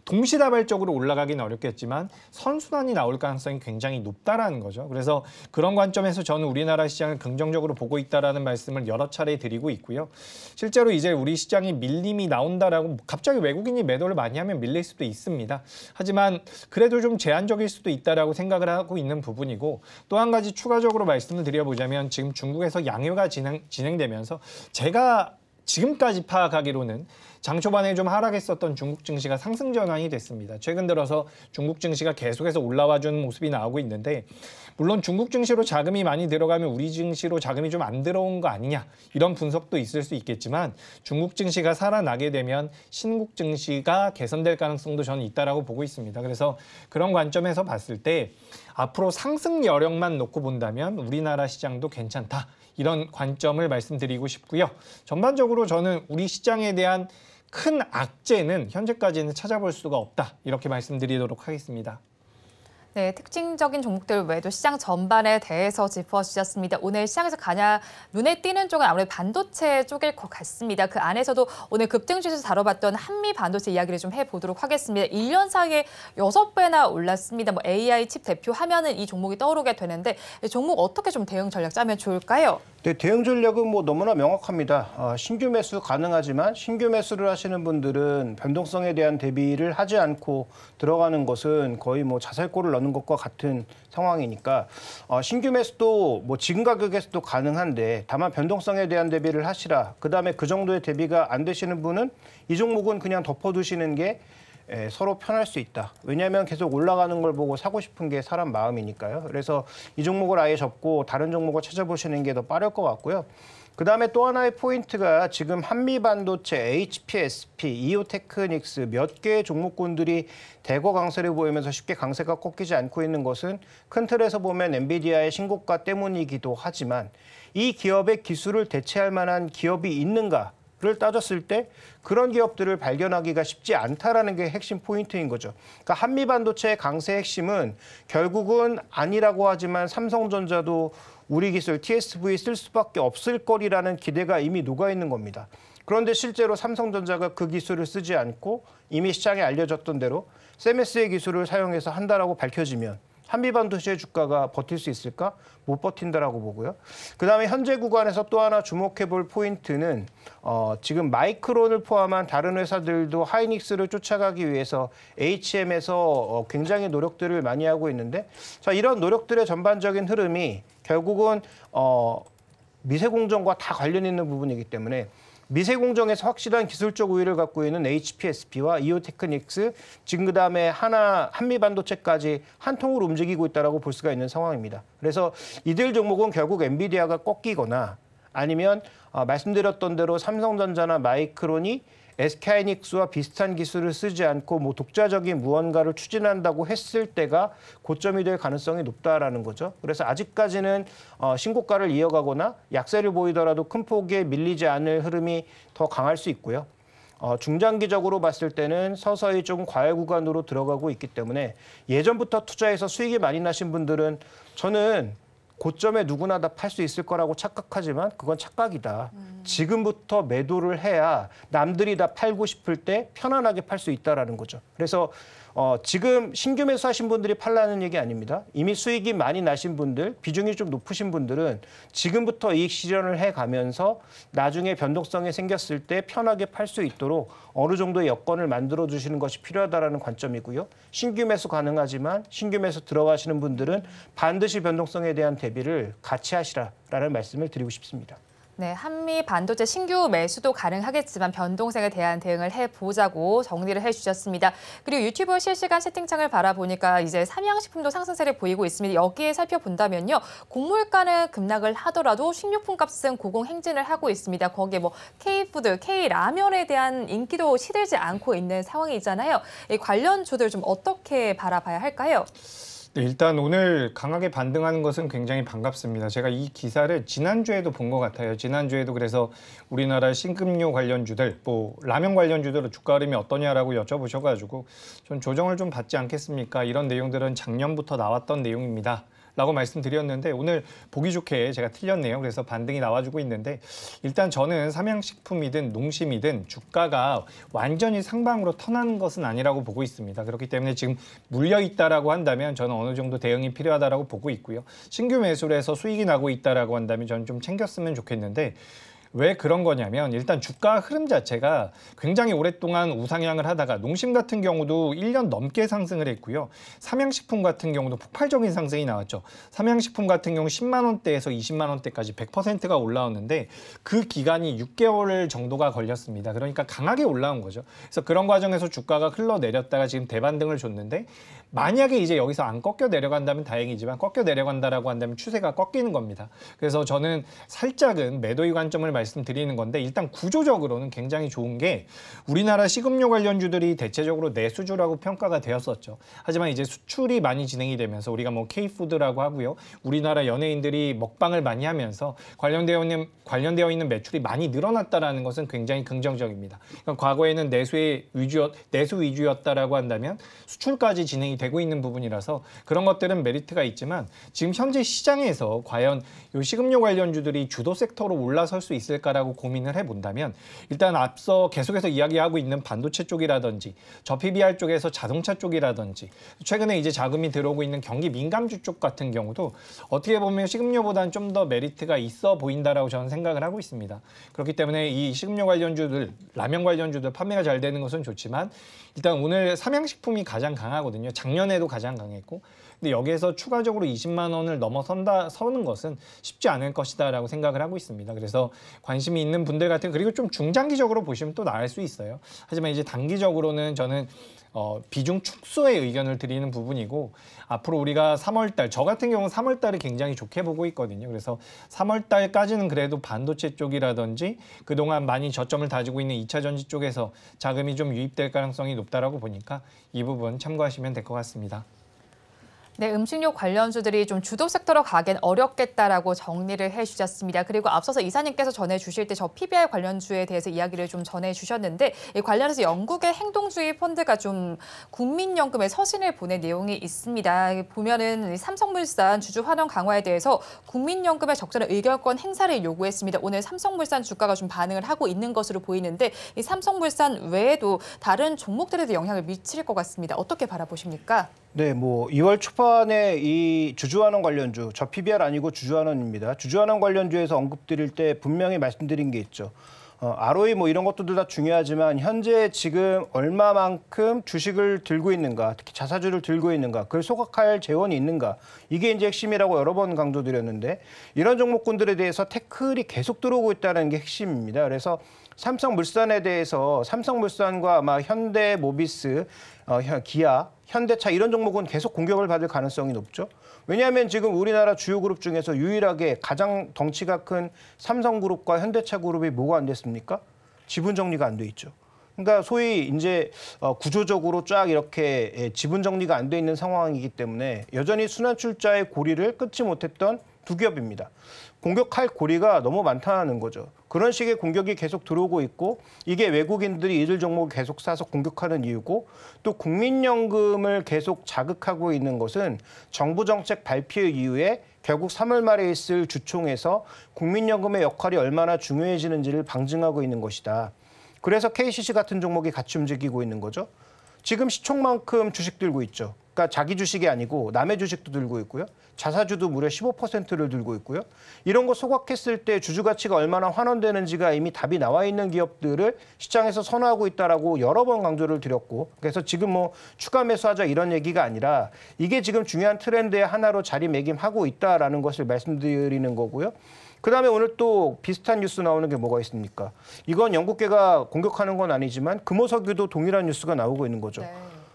동시다발적으로 올라가기는 어렵겠지만 선순환이 나올 가능성이 굉장히 높다라는 거죠. 그래서 그런 관점에서 저는 우리나라 시장을 긍정적으로 보고 있다라는 말씀을 여러 차례 드리고 있고요. 실제로 이제 우리 시장이 밀림이 나온다라고 갑자기 외국인이 매도를 많이 하면 밀릴 수도 있습니다. 하지만 그래도 좀 제한적일 수도 있다라고 생각을 하고 있는 부분이고 또 한 가지 추가적으로 말씀을 드려보자면 지금 중국에서 양효가 진행되면서 제가 지금까지 파악하기로는 장 초반에 좀 하락했었던 중국 증시가 상승 전환이 됐습니다. 최근 들어서 중국 증시가 계속해서 올라와주는 모습이 나오고 있는데 물론 중국 증시로 자금이 많이 들어가면 우리 증시로 자금이 좀 안 들어온 거 아니냐 이런 분석도 있을 수 있겠지만 중국 증시가 살아나게 되면 신국 증시가 개선될 가능성도 저는 있다라고 보고 있습니다. 그래서 그런 관점에서 봤을 때 앞으로 상승 여력만 놓고 본다면 우리나라 시장도 괜찮다. 이런 관점을 말씀드리고 싶고요. 전반적으로 저는 우리 시장에 대한 큰 악재는 현재까지는 찾아볼 수가 없다. 이렇게 말씀드리도록 하겠습니다. 네, 특징적인 종목들 외에도 시장 전반에 대해서 짚어주셨습니다. 오늘 시장에서 가장 눈에 띄는 쪽은 아무래도 반도체 쪽일 것 같습니다. 그 안에서도 오늘 급등주에서 다뤄봤던 한미 반도체 이야기를 좀 해보도록 하겠습니다. 1년 사이에 6배나 올랐습니다. 뭐 AI 칩 대표 하면은 이 종목이 떠오르게 되는데 이 종목 어떻게 좀 대응 전략 짜면 좋을까요? 네, 대응 전략은 뭐 너무나 명확합니다. 신규 매수 가능하지만 신규 매수를 하시는 분들은 변동성에 대한 대비를 하지 않고 들어가는 것은 거의 뭐 자살골을 넣는 것과 같은 상황이니까 신규 매수도 뭐 지금 가격에서도 가능한데 다만 변동성에 대한 대비를 하시라. 그다음에 그 정도의 대비가 안 되시는 분은 이 종목은 그냥 덮어두시는 게 서로 편할 수 있다. 왜냐하면 계속 올라가는 걸 보고 사고 싶은 게 사람 마음이니까요. 그래서 이 종목을 아예 접고 다른 종목을 찾아보시는 게 더 빠를 것 같고요. 그다음에 또 하나의 포인트가 지금 한미반도체, HPSP, 이오테크닉스 몇 개의 종목군들이 대거 강세를 보이면서 쉽게 강세가 꺾이지 않고 있는 것은 큰 틀에서 보면 엔비디아의 신고가 때문이기도 하지만 이 기업의 기술을 대체할 만한 기업이 있는가를 따졌을 때 그런 기업들을 발견하기가 쉽지 않다라는 게 핵심 포인트인 거죠. 그러니까 한미반도체의 강세의 핵심은 결국은 아니라고 하지만 삼성전자도 우리 기술 TSV 쓸 수밖에 없을 거리라는 기대가 이미 녹아 있는 겁니다. 그런데 실제로 삼성전자가 그 기술을 쓰지 않고 이미 시장에 알려졌던 대로 세메스의 기술을 사용해서 한다라고 밝혀지면 한미반도체의 주가가 버틸 수 있을까? 못 버틴다라고 보고요. 그다음에 현재 구간에서 또 하나 주목해볼 포인트는 지금 마이크론을 포함한 다른 회사들도 하이닉스를 쫓아가기 위해서 HM에서 굉장히 노력들을 많이 하고 있는데 자, 이런 노력들의 전반적인 흐름이 결국은 미세공정과 다 관련 있는 부분이기 때문에 미세공정에서 확실한 기술적 우위를 갖고 있는 HPSP와 이오테크닉스, 지금 그다음에 한미반도체까지 한 통으로 움직이고 있다라고 볼 수가 있는 상황입니다. 그래서 이들 종목은 결국 엔비디아가 꺾이거나 아니면 말씀드렸던 대로 삼성전자나 마이크론이 SK하이닉스와 비슷한 기술을 쓰지 않고 뭐 독자적인 무언가를 추진한다고 했을 때가 고점이 될 가능성이 높다라는 거죠. 그래서 아직까지는 신고가를 이어가거나 약세를 보이더라도 큰 폭에 밀리지 않을 흐름이 더 강할 수 있고요. 중장기적으로 봤을 때는 서서히 좀 과열 구간으로 들어가고 있기 때문에 예전부터 투자해서 수익이 많이 나신 분들은 저는 고점에 누구나 다 팔 수 있을 거라고 착각하지만 그건 착각이다. 지금부터 매도를 해야 남들이 다 팔고 싶을 때 편안하게 팔 수 있다라는 거죠. 그래서 지금 신규 매수하신 분들이 팔라는 얘기 아닙니다. 이미 수익이 많이 나신 분들, 비중이 좀 높으신 분들은 지금부터 이익 실현을 해가면서 나중에 변동성이 생겼을 때 편하게 팔 수 있도록 어느 정도의 여건을 만들어주시는 것이 필요하다는 관점이고요. 신규 매수 가능하지만 신규 매수 들어가시는 분들은 반드시 변동성에 대한 대비를 같이 하시라라는 말씀을 드리고 싶습니다. 네, 한미 반도체 신규 매수도 가능하겠지만 변동성에 대한 대응을 해보자고 정리를 해주셨습니다. 그리고 유튜브 실시간 채팅창을 바라보니까 이제 삼양식품도 상승세를 보이고 있습니다. 여기에 살펴본다면요, 곡물가는 급락을 하더라도 식료품 값은 고공행진을 하고 있습니다. 거기에 뭐 K푸드, K라면에 대한 인기도 시들지 않고 있는 상황이잖아요. 이 관련주들 좀 어떻게 바라봐야 할까요? 네, 일단 오늘 강하게 반등하는 것은 굉장히 반갑습니다. 제가 이 기사를 지난주에도 본 것 같아요. 지난주에도 그래서 우리나라 신금료 관련주들, 뭐 라면 관련주들은 주가 흐름이 어떠냐라고 여쭤보셔가지고 좀 조정을 좀 받지 않겠습니까? 이런 내용들은 작년부터 나왔던 내용입니다. 라고 말씀드렸는데 오늘 보기 좋게 제가 틀렸네요. 그래서 반등이 나와주고 있는데 일단 저는 삼양식품이든 농심이든 주가가 완전히 상방으로 턴하는 것은 아니라고 보고 있습니다. 그렇기 때문에 지금 물려있다라고 한다면 저는 어느 정도 대응이 필요하다라고 보고 있고요. 신규 매수를 해서 수익이 나고 있다라고 한다면 저는 좀 챙겼으면 좋겠는데 왜 그런 거냐면 일단 주가 흐름 자체가 굉장히 오랫동안 우상향을 하다가 농심 같은 경우도 1년 넘게 상승을 했고요. 삼양식품 같은 경우도 폭발적인 상승이 나왔죠. 삼양식품 같은 경우 10만 원대에서 20만 원대까지 100%가 올라왔는데 그 기간이 6개월 정도가 걸렸습니다. 그러니까 강하게 올라온 거죠. 그래서 그런 과정에서 주가가 흘러내렸다가 지금 대반등을 줬는데 만약에 이제 여기서 안 꺾여 내려간다면 다행이지만 꺾여 내려간다라고 한다면 추세가 꺾이는 겁니다. 그래서 저는 살짝은 매도의 관점을 말씀드리는 건데 일단 구조적으로는 굉장히 좋은 게 우리나라 식음료 관련주들이 대체적으로 내수주라고 평가가 되었었죠. 하지만 이제 수출이 많이 진행이 되면서 우리가 뭐 K푸드라고 하고요. 우리나라 연예인들이 먹방을 많이 하면서 관련되어 있는 매출이 많이 늘어났다라는 것은 굉장히 긍정적입니다. 그러니까 과거에는 내수 위주였다라고 한다면 수출까지 진행이 되고 있는 부분이라서 그런 것들은 메리트가 있지만 지금 현재 시장에서 과연 이 식음료 관련주들이 주도 섹터로 올라설 수 있을까라고 고민을 해본다면 일단 앞서 계속해서 이야기하고 있는 반도체 쪽이라든지 저 PBR 쪽에서 자동차 쪽이라든지 최근에 이제 자금이 들어오고 있는 경기 민감주 쪽 같은 경우도 어떻게 보면 식음료보다는 좀 더 메리트가 있어 보인다라고 저는 생각을 하고 있습니다. 그렇기 때문에 이 식음료 관련주들, 라면 관련주들 판매가 잘 되는 것은 좋지만 일단 오늘 삼양식품이 가장 강하거든요. 작년에도 가장 강했고 근데 여기에서 추가적으로 20만 원을 넘어서는 것은 쉽지 않을 것이다라고 생각을 하고 있습니다. 그래서 관심이 있는 분들 같은 그리고 좀 중장기적으로 보시면 또 나을 수 있어요. 하지만 이제 단기적으로는 저는 비중 축소의 의견을 드리는 부분이고 앞으로 우리가 3월달 저 같은 경우는 3월달을 굉장히 좋게 보고 있거든요. 그래서 3월달까지는 그래도 반도체 쪽이라든지 그동안 많이 저점을 다지고 있는 2차 전지 쪽에서 자금이 좀 유입될 가능성이 높다라고 보니까 이 부분 참고하시면 될 것 같습니다. 네, 음식료 관련주들이 좀 주도 섹터로 가긴 어렵겠다라고 정리를 해주셨습니다. 그리고 앞서서 이사님께서 전해주실 때 저 PBR 관련주에 대해서 이야기를 좀 전해주셨는데 이 관련해서 영국의 행동주의 펀드가 좀 국민연금에 서신을 보낸 내용이 있습니다. 보면은 삼성물산 주주 환원 강화에 대해서 국민연금의 적절한 의결권 행사를 요구했습니다. 오늘 삼성물산 주가가 좀 반응을 하고 있는 것으로 보이는데 이 삼성물산 외에도 다른 종목들에도 영향을 미칠 것 같습니다. 어떻게 바라보십니까? 네, 뭐 2월 초반에 이 주주환원 관련주, 저 PBR 아니고 주주환원입니다. 주주환원 관련주에서 언급드릴 때 분명히 말씀드린 게 있죠. ROE 뭐 이런 것들도 다 중요하지만 현재 지금 얼마만큼 주식을 들고 있는가, 특히 자사주를 들고 있는가, 그걸 소각할 재원이 있는가, 이게 이제 핵심이라고 여러 번 강조드렸는데 이런 종목군들에 대해서 태클이 계속 들어오고 있다는 게 핵심입니다. 그래서 삼성물산에 대해서 삼성물산과 아마 현대모비스, 기아, 현대차 이런 종목은 계속 공격을 받을 가능성이 높죠. 왜냐하면 지금 우리나라 주요 그룹 중에서 유일하게 가장 덩치가 큰 삼성그룹과 현대차그룹이 뭐가 안 됐습니까? 지분 정리가 안 돼 있죠. 그러니까 소위 이제 구조적으로 쫙 이렇게 지분 정리가 안 돼 있는 상황이기 때문에 여전히 순환출자의 고리를 끊지 못했던 두 기업입니다. 공격할 고리가 너무 많다는 거죠. 그런 식의 공격이 계속 들어오고 있고 이게 외국인들이 이들 종목을 계속 사서 공격하는 이유고 또 국민연금을 계속 자극하고 있는 것은 정부 정책 발표 이후에 결국 3월 말에 있을 주총에서 국민연금의 역할이 얼마나 중요해지는지를 방증하고 있는 것이다. 그래서 KCC 같은 종목이 같이 움직이고 있는 거죠. 지금 시총만큼 주식 들고 있죠. 그러니까 자기 주식이 아니고 남의 주식도 들고 있고요. 자사주도 무려 15%를 들고 있고요. 이런 거 소각했을 때 주주 가치가 얼마나 환원되는지가 이미 답이 나와 있는 기업들을 시장에서 선호하고 있다라고 여러 번 강조를 드렸고 그래서 지금 뭐 추가 매수하자 이런 얘기가 아니라 이게 지금 중요한 트렌드의 하나로 자리매김하고 있다라는 것을 말씀드리는 거고요. 그다음에 오늘 또 비슷한 뉴스 나오는 게 뭐가 있습니까? 이건 영국계가 공격하는 건 아니지만 금호석유도 동일한 뉴스가 나오고 있는 거죠. 네.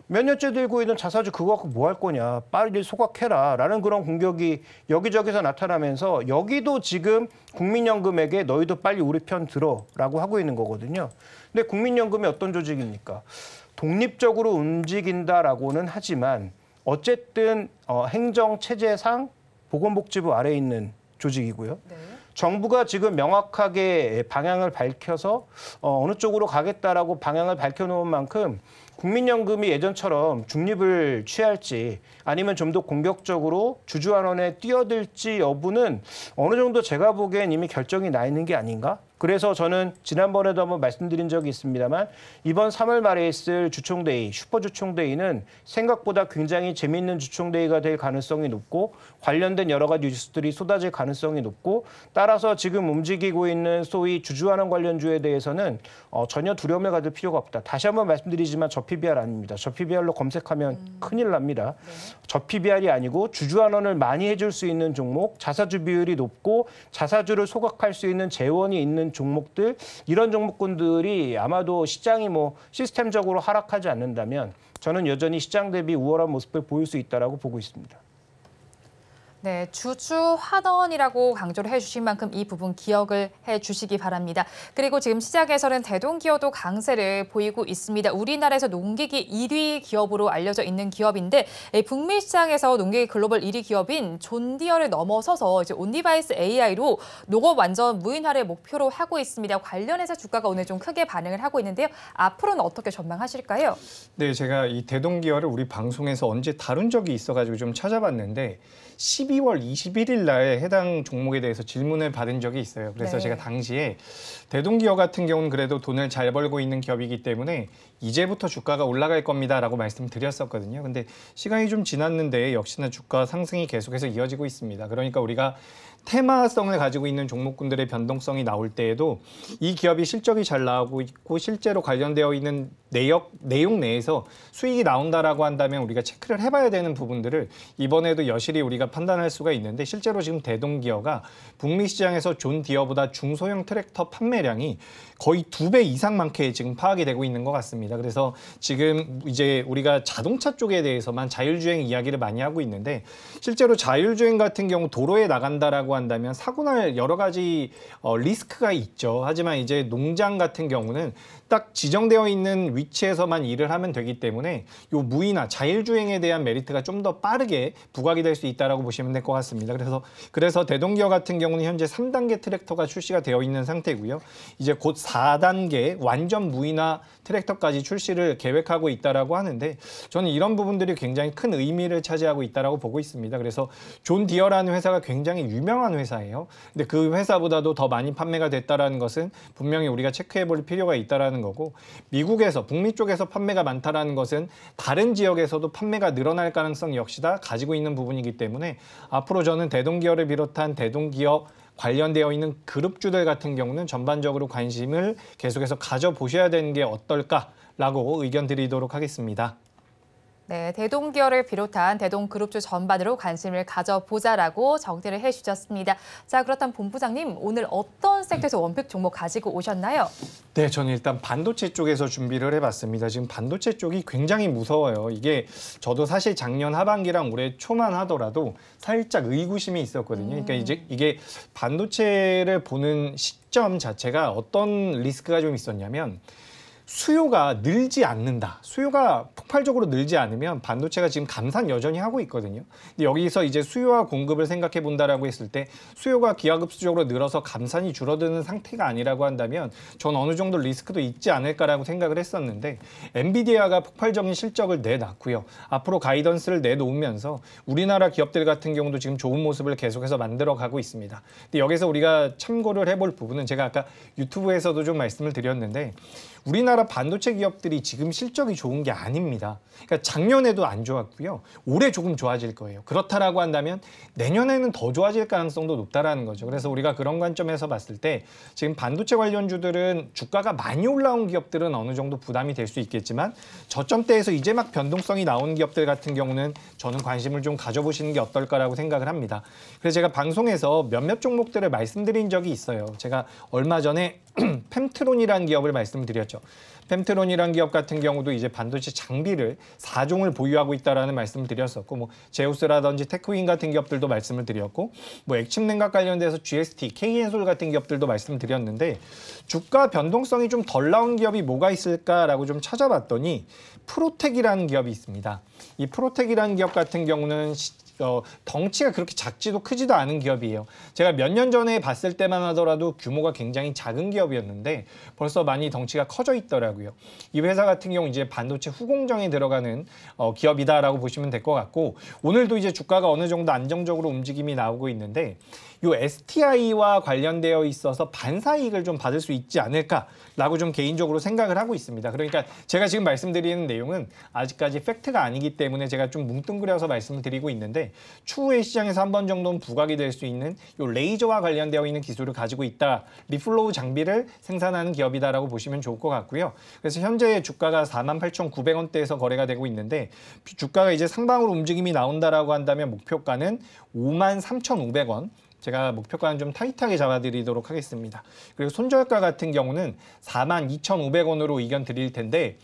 몇 년째 들고 있는 자사주 그거 갖고 뭐 할 거냐. 빨리 소각해라. 라는 그런 공격이 여기저기서 나타나면서 여기도 지금 국민연금에게 너희도 빨리 우리 편 들어 라고 하고 있는 거거든요. 근데 국민연금이 어떤 조직입니까? 독립적으로 움직인다라고는 하지만 어쨌든 행정체제상 보건복지부 아래에 있는 조직이고요. 네. 정부가 지금 명확하게 방향을 밝혀서 어느 쪽으로 가겠다라고 방향을 밝혀놓은 만큼 국민연금이 예전처럼 중립을 취할지 아니면 좀 더 공격적으로 주주환원에 뛰어들지 여부는 어느 정도 제가 보기엔 이미 결정이 나 있는 게 아닌가? 그래서 저는 지난번에도 한번 말씀드린 적이 있습니다만 이번 3월 말에 있을 주총대의, 슈퍼주총대의는 생각보다 굉장히 재미있는 주총대의가 될 가능성이 높고 관련된 여러 가지 뉴스들이 쏟아질 가능성이 높고 따라서 지금 움직이고 있는 소위 주주환원 관련주에 대해서는 전혀 두려움을 가질 필요가 없다. 다시 한번 말씀드리지만 저 PBR 아닙니다. 저 PBR로 검색하면 큰일 납니다. 네. 저 PBR이 아니고 주주환원을 많이 해줄 수 있는 종목, 자사주 비율이 높고 자사주를 소각할 수 있는 재원이 있는 종목들, 이런 종목군들이 아마도 시장이 뭐 시스템적으로 하락하지 않는다면 저는 여전히 시장 대비 우월한 모습을 보일 수 있다라고 보고 있습니다. 네, 주주 환원이라고 강조를 해주신 만큼 이 부분 기억을 해주시기 바랍니다. 그리고 지금 시장에서는 대동기업도 강세를 보이고 있습니다. 우리나라에서 농기계 1위 기업으로 알려져 있는 기업인데 북미 시장에서 농기계 글로벌 1위 기업인 존디어를 넘어서서 이제 온디바이스 AI로 농업 완전 무인화를 목표로 하고 있습니다. 관련해서 주가가 오늘 좀 크게 반응을 하고 있는데요. 앞으로는 어떻게 전망하실까요? 네, 제가 이 대동기어를 우리 방송에서 언제 다룬 적이 있어가지고 좀 찾아봤는데 12월 21일 날 해당 종목에 대해서 질문을 받은 적이 있어요. 그래서 네. 제가 당시에 대동기어 같은 경우는 그래도 돈을 잘 벌고 있는 기업이기 때문에 이제부터 주가가 올라갈 겁니다라고 말씀드렸었거든요. 근데 시간이 좀 지났는데 역시나 주가 상승이 계속해서 이어지고 있습니다. 그러니까 우리가 테마성을 가지고 있는 종목군들의 변동성이 나올 때에도 이 기업이 실적이 잘 나오고 있고 실제로 관련되어 있는 내용 내에서 수익이 나온다라고 한다면 우리가 체크를 해봐야 되는 부분들을 이번에도 여실히 우리가 판단할 수가 있는데 실제로 지금 대동기어가 북미 시장에서 존 디어보다 중소형 트랙터 판매량이 거의 2배 이상 많게 지금 파악이 되고 있는 것 같습니다. 그래서 지금 이제 우리가 자동차 쪽에 대해서만 자율주행 이야기를 많이 하고 있는데 실제로 자율주행 같은 경우 도로에 나간다라고 한다면 사고 날 여러 가지 리스크가 있죠. 하지만 이제 농장 같은 경우는 딱 지정되어 있는 위치에서만 일을 하면 되기 때문에 요 무인화 자율주행에 대한 메리트가 좀 더 빠르게 부각이 될 수 있다라고 보시면 될 것 같습니다. 그래서 대동기어 같은 경우는 현재 3단계 트랙터가 출시가 되어 있는 상태고요. 이제 곧 4단계 완전 무인화 트랙터까지 출시를 계획하고 있다라고 하는데 저는 이런 부분들이 굉장히 큰 의미를 차지하고 있다라고 보고 있습니다. 그래서 존 디어라는 회사가 굉장히 유명한 회사예요. 근데 그 회사보다도 더 많이 판매가 됐다라는 것은 분명히 우리가 체크해 볼 필요가 있다라는 거고 미국에서 북미 쪽에서 판매가 많다라는 것은 다른 지역에서도 판매가 늘어날 가능성 역시 다 가지고 있는 부분이기 때문에 앞으로 저는 대동기어를 비롯한 대동기업 관련되어 있는 그룹주들 같은 경우는 전반적으로 관심을 계속해서 가져보셔야 되는 게 어떨까라고 의견 드리도록 하겠습니다. 네, 대동기어를 비롯한 대동그룹주 전반으로 관심을 가져보자라고 정리를 해주셨습니다. 자, 그렇다면 본부장님, 오늘 어떤 섹터에서 원픽 종목 가지고 오셨나요? 네, 저는 일단 반도체 쪽에서 준비를 해봤습니다. 지금 반도체 쪽이 굉장히 무서워요. 이게 저도 사실 작년 하반기랑 올해 초만 하더라도 살짝 의구심이 있었거든요. 그러니까 이제 이게 반도체를 보는 시점 자체가 어떤 리스크가 좀 있었냐면 수요가 늘지 않는다. 수요가 폭발적으로 늘지 않으면 반도체가 지금 감산 여전히 하고 있거든요. 근데 여기서 이제 수요와 공급을 생각해 본다라고 했을 때 수요가 기하급수적으로 늘어서 감산이 줄어드는 상태가 아니라고 한다면 전 어느 정도 리스크도 있지 않을까라고 생각을 했었는데 엔비디아가 폭발적인 실적을 내놨고요. 앞으로 가이던스를 내놓으면서 우리나라 기업들 같은 경우도 지금 좋은 모습을 계속해서 만들어가고 있습니다. 근데 여기서 우리가 참고를 해볼 부분은 제가 아까 유튜브에서도 좀 말씀을 드렸는데 우리나라 반도체 기업들이 지금 실적이 좋은 게 아닙니다. 그러니까 작년에도 안 좋았고요. 올해 조금 좋아질 거예요. 그렇다라고 한다면 내년에는 더 좋아질 가능성도 높다라는 거죠. 그래서 우리가 그런 관점에서 봤을 때 지금 반도체 관련주들은 주가가 많이 올라온 기업들은 어느 정도 부담이 될 수 있겠지만 저점대에서 이제 막 변동성이 나온 기업들 같은 경우는 저는 관심을 좀 가져보시는 게 어떨까라고 생각을 합니다. 그래서 제가 방송에서 몇몇 종목들을 말씀드린 적이 있어요. 제가 얼마 전에 펜트론이라는 기업을 말씀드렸죠. 펜트론이라는 기업 같은 경우도 이제 반도체 장비를 4종을 보유하고 있다라는 말씀을 드렸었고, 뭐 제우스라든지 테크윈 같은 기업들도 말씀을 드렸고, 뭐 액침 냉각 관련돼서 GST, K엔솔 같은 기업들도 말씀드렸는데 주가 변동성이 좀 덜 나온 기업이 뭐가 있을까라고 좀 찾아봤더니 프로텍이라는 기업이 있습니다. 이 프로텍이라는 기업 같은 경우는 덩치가 그렇게 작지도 크지도 않은 기업이에요. 제가 몇 년 전에 봤을 때만 하더라도 규모가 굉장히 작은 기업이었는데 벌써 많이 덩치가 커져 있더라고요. 이 회사 같은 경우 이제 반도체 후공정에 들어가는 기업이다라고 보시면 될 것 같고 오늘도 이제 주가가 어느 정도 안정적으로 움직임이 나오고 있는데 이 STI와 관련되어 있어서 반사이익을 좀 받을 수 있지 않을까라고 좀 개인적으로 생각을 하고 있습니다. 그러니까 제가 지금 말씀드리는 내용은 아직까지 팩트가 아니기 때문에 제가 좀 뭉뚱그려서 말씀을 드리고 있는데 추후에 시장에서 한 번 정도는 부각이 될 수 있는 이 레이저와 관련되어 있는 기술을 가지고 있다. 리플로우 장비를 생산하는 기업이다라고 보시면 좋을 것 같고요. 그래서 현재 주가가 48,900원대에서 거래가 되고 있는데 주가가 이제 상방으로 움직임이 나온다라고 한다면 목표가는 53,500원. 제가 목표가는 좀 타이트하게 잡아드리도록 하겠습니다. 그리고 손절가 같은 경우는 42,500원으로 의견 드릴 텐데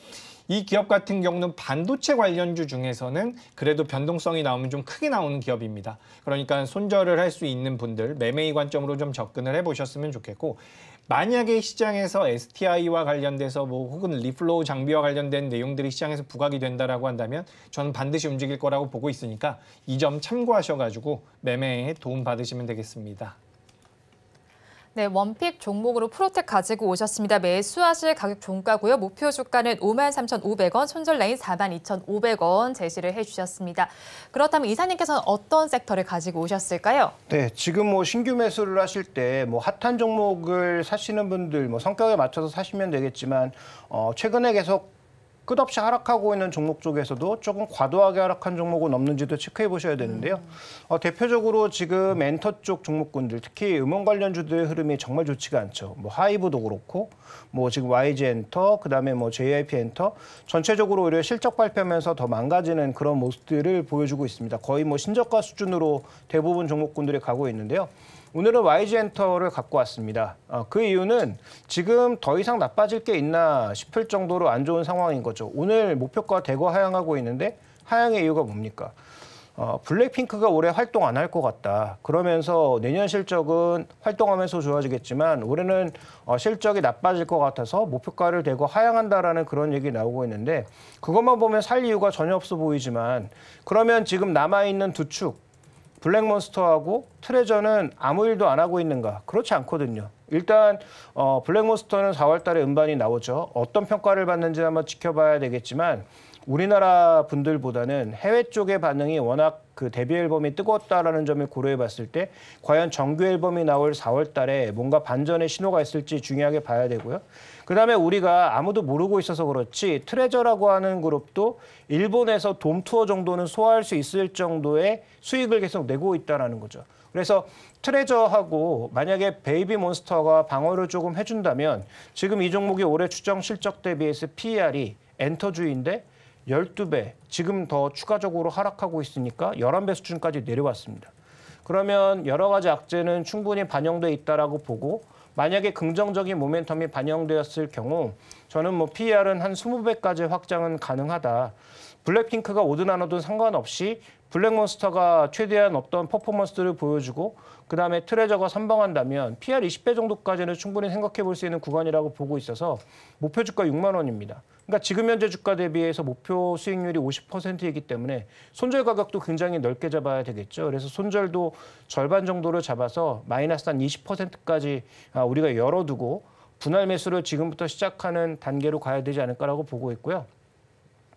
이 기업 같은 경우는 반도체 관련주 중에서는 그래도 변동성이 나오면 좀 크게 나오는 기업입니다. 그러니까 손절을 할 수 있는 분들 매매의 관점으로 좀 접근을 해보셨으면 좋겠고 만약에 시장에서 STI와 관련돼서 뭐 혹은 리플로우 장비와 관련된 내용들이 시장에서 부각이 된다라고 한다면 저는 반드시 움직일 거라고 보고 있으니까 이 점 참고하셔가지고 매매에 도움 받으시면 되겠습니다. 네, 원픽 종목으로 프로텍 가지고 오셨습니다. 매수하실 가격 종가고요. 목표 주가는 53,500원, 손절 라인 42,500원 제시를 해주셨습니다. 그렇다면 이사님께서는 어떤 섹터를 가지고 오셨을까요? 네, 지금 뭐 신규 매수를 하실 때 뭐 핫한 종목을 사시는 분들 뭐 성격에 맞춰서 사시면 되겠지만 최근에 계속 끝없이 하락하고 있는 종목 쪽에서도 조금 과도하게 하락한 종목은 없는지도 체크해 보셔야 되는데요. 대표적으로 지금 엔터 쪽 종목군들, 특히 음원 관련주들의 흐름이 정말 좋지가 않죠. 뭐 하이브도 그렇고, 뭐 지금 YG 엔터, 그다음에 뭐 JYP 엔터, 전체적으로 오히려 실적 발표하면서 더 망가지는 그런 모습들을 보여주고 있습니다. 거의 뭐 신저가 수준으로 대부분 종목군들이 가고 있는데요. 오늘은 YG 엔터를 갖고 왔습니다. 그 이유는 지금 더 이상 나빠질 게 있나 싶을 정도로 안 좋은 상황인 거죠. 오늘 목표가 대거 하향하고 있는데 하향의 이유가 뭡니까? 블랙핑크가 올해 활동 안 할 것 같다. 그러면서 내년 실적은 활동하면서 좋아지겠지만 올해는 실적이 나빠질 것 같아서 목표가를 대거 하향한다라는 그런 얘기 나오고 있는데 그것만 보면 살 이유가 전혀 없어 보이지만 그러면 지금 남아있는 두 축, 블랙몬스터하고 트레저는 아무 일도 안 하고 있는가? 그렇지 않거든요. 일단 블랙몬스터는 4월 달에 음반이 나오죠. 어떤 평가를 받는지 한번 지켜봐야 되겠지만 우리나라 분들보다는 해외 쪽의 반응이 워낙 그 데뷔 앨범이 뜨거웠다라는 점을 고려해 봤을 때 과연 정규 앨범이 나올 4월 달에 뭔가 반전의 신호가 있을지 중요하게 봐야 되고요. 그다음에 우리가 아무도 모르고 있어서 그렇지 트레저라고 하는 그룹도 일본에서 돔 투어 정도는 소화할 수 있을 정도의 수익을 계속 내고 있다는 거죠. 그래서 트레저하고 만약에 베이비 몬스터가 방어를 조금 해준다면 지금 이 종목이 올해 추정 실적 대비해서 PER이 엔터주인데 12배, 지금 더 추가적으로 하락하고 있으니까 11배 수준까지 내려왔습니다. 그러면 여러 가지 악재는 충분히 반영돼 있다라고 보고 만약에 긍정적인 모멘텀이 반영되었을 경우 저는 뭐 PER은 한 20배까지 확장은 가능하다. 블랙핑크가 오든 안 오든 상관없이 블랙몬스터가 최대한 어떤 퍼포먼스를 보여주고 그다음에 트레저가 선방한다면 PER 20배 정도까지는 충분히 생각해 볼 수 있는 구간이라고 보고 있어서 목표 주가 6만 원입니다. 그러니까 지금 현재 주가 대비해서 목표 수익률이 50%이기 때문에 손절 가격도 굉장히 넓게 잡아야 되겠죠. 그래서 손절도 절반 정도를 잡아서 마이너스 한 20%까지 우리가 열어두고 분할 매수를 지금부터 시작하는 단계로 가야 되지 않을까라고 보고 있고요.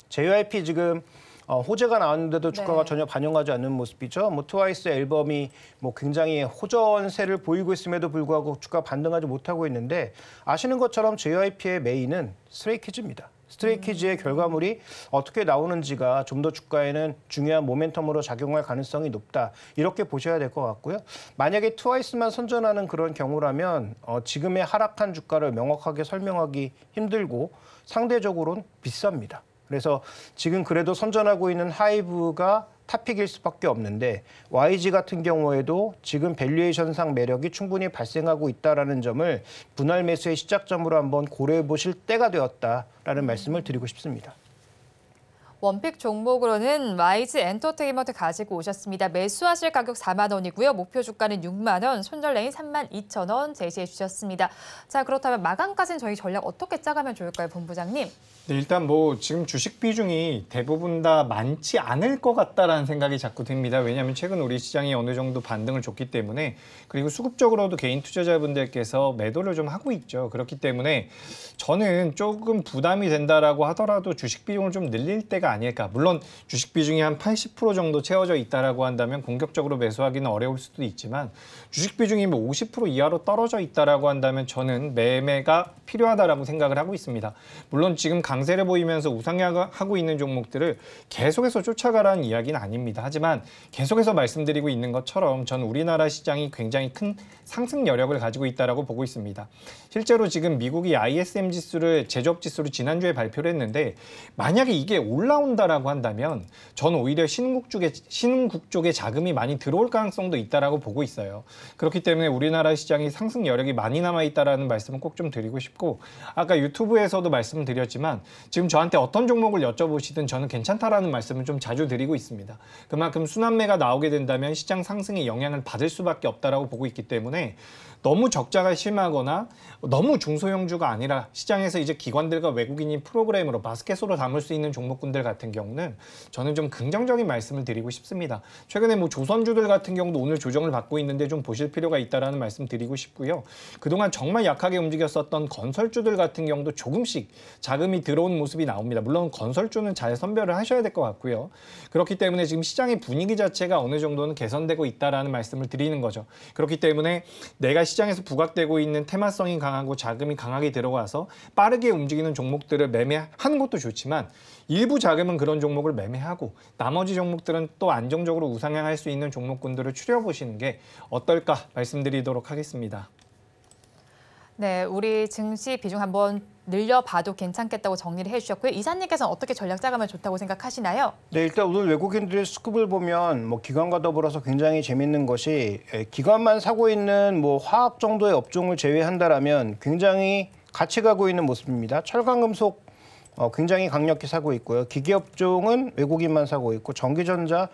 JYP 지금 호재가 나왔는데도 주가가 전혀 반영하지 않는 모습이죠. 뭐 트와이스 앨범이 뭐 굉장히 호전세를 보이고 있음에도 불구하고 주가 반등하지 못하고 있는데 아시는 것처럼 JYP의 메인은 스트레이키즈입니다. 스트레이키즈의 결과물이 어떻게 나오는지가 좀 더 주가에는 중요한 모멘텀으로 작용할 가능성이 높다. 이렇게 보셔야 될 것 같고요. 만약에 트와이스만 선전하는 그런 경우라면 지금의 하락한 주가를 명확하게 설명하기 힘들고 상대적으로는 비쌉니다. 그래서 지금 그래도 선전하고 있는 하이브가 탑픽일 수밖에 없는데 YG 같은 경우에도 지금 밸류에이션상 매력이 충분히 발생하고 있다는 점을 분할 매수의 시작점으로 한번 고려해 보실 때가 되었다라는 말씀을 드리고 싶습니다. 원픽 종목으로는 YG 엔터테인먼트 가지고 오셨습니다. 매수하실 가격 4만 원이고요. 목표 주가는 6만 원, 손절 레인 3만 2천 원 제시해 주셨습니다. 자, 그렇다면 마감까지는 저희 전략 어떻게 짜가면 좋을까요, 본부장님? 네, 일단 뭐 지금 주식 비중이 대부분 다 많지 않을 것 같다라는 생각이 자꾸 듭니다. 왜냐하면 최근 우리 시장이 어느 정도 반등을 줬기 때문에 그리고 수급적으로도 개인 투자자분들께서 매도를 좀 하고 있죠. 그렇기 때문에 저는 조금 부담이 된다라고 하더라도 주식 비중을 좀 늘릴 때가 아닐까. 물론 주식 비중이 한 80% 정도 채워져 있다라고 한다면 공격적으로 매수하기는 어려울 수도 있지만 주식 비중이 뭐 50% 이하로 떨어져 있다라고 한다면 저는 매매가 필요하다라고 생각을 하고 있습니다. 물론 지금 강세를 보이면서 우상향하고 있는 종목들을 계속해서 쫓아가라는 이야기는 아닙니다. 하지만 계속해서 말씀드리고 있는 것처럼 저는 우리나라 시장이 굉장히 큰 상승 여력을 가지고 있다라고 보고 있습니다. 실제로 지금 미국이 ISM 지수를 제조업 지수로 지난주에 발표를 했는데 만약에 이게 올라온다라고 한다면 저는 오히려 신흥국 쪽에 자금이 많이 들어올 가능성도 있다라고 보고 있어요. 그렇기 때문에 우리나라 시장이 상승 여력이 많이 남아 있다라는 말씀을 꼭 좀 드리고 싶고 아까 유튜브에서도 말씀드렸지만 지금 저한테 어떤 종목을 여쭤보시든 저는 괜찮다라는 말씀을 좀 자주 드리고 있습니다. 그만큼 순환매가 나오게 된다면 시장 상승에 영향을 받을 수밖에 없다라고 보고 있기 때문에 너무 적자가 심하거나 너무 중소형주가 아니라 시장에서 이제 기관들과 외국인이 프로그램으로 바스켓으로 담을 수 있는 종목군들 같은 경우는 저는 좀 긍정적인 말씀을 드리고 싶습니다. 최근에 뭐 조선주들 같은 경우도 오늘 조정을 받고 있는데 좀 보실 필요가 있다라는 말씀 드리고 싶고요. 그동안 정말 약하게 움직였었던 건설주들 같은 경우도 조금씩 자금이 들어온 모습이 나옵니다. 물론 건설주는 잘 선별을 하셔야 될 것 같고요. 그렇기 때문에 지금 시장의 분위기 자체가 어느 정도는 개선되고 있다라는 말씀을 드리는 거죠. 그렇기 때문에 내가 시장에서 부각되고 있는 테마성이 강하고 자금이 강하게 들어가서 빠르게 움직이는 종목들을 매매하는 것도 좋지만 일부 자금은 그런 종목을 매매하고 나머지 종목들은 또 안정적으로 우상향할 수 있는 종목군들을 추려보시는 게 어떨까 말씀드리도록 하겠습니다. 네, 우리 증시 비중 한번 늘려봐도 괜찮겠다고 정리를 해주셨고요. 이사님께서는 어떻게 전략 짜가면 좋다고 생각하시나요? 네, 일단 오늘 외국인들의 수급을 보면 기관과 더불어서 굉장히 재밌는 것이 기관만 사고 있는 화학 정도의 업종을 제외한다라면 굉장히 같이 가고 있는 모습입니다. 철강금속 굉장히 강력히 사고 있고요. 기계업종은 외국인만 사고 있고 전기전자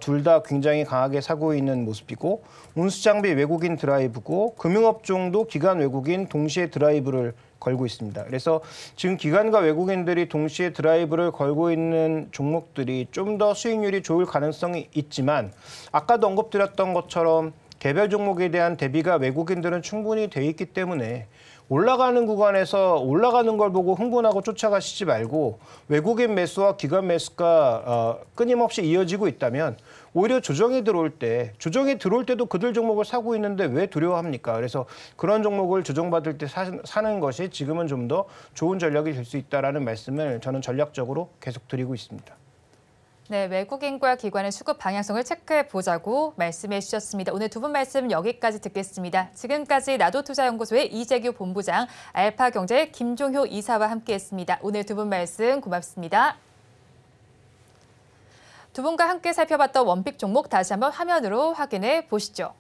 둘 다 굉장히 강하게 사고 있는 모습이고 운수장비 외국인 드라이브고 금융업종도 기관 외국인 동시에 드라이브를 걸고 있습니다. 그래서 지금 기관과 외국인들이 동시에 드라이브를 걸고 있는 종목들이 좀 더 수익률이 좋을 가능성이 있지만 아까도 언급드렸던 것처럼 개별 종목에 대한 대비가 외국인들은 충분히 돼 있기 때문에 올라가는 구간에서 올라가는 걸 보고 흥분하고 쫓아가시지 말고 외국인 매수와 기관 매수가 끊임없이 이어지고 있다면 오히려 조정이 들어올 때도 그들 종목을 사고 있는데 왜 두려워합니까? 그래서 그런 종목을 조정받을 때 사는 것이 지금은 좀 더 좋은 전략이 될 수 있다라는 말씀을 저는 전략적으로 계속 드리고 있습니다. 네, 외국인과 기관의 수급 방향성을 체크해 보자고 말씀해 주셨습니다. 오늘 두 분 말씀 여기까지 듣겠습니다. 지금까지 나도투자연구소의 이재규 본부장, 알파경제의 김종효 이사와 함께했습니다. 오늘 두 분 말씀 고맙습니다. 두 분과 함께 살펴봤던 원픽 종목 다시 한번 화면으로 확인해 보시죠.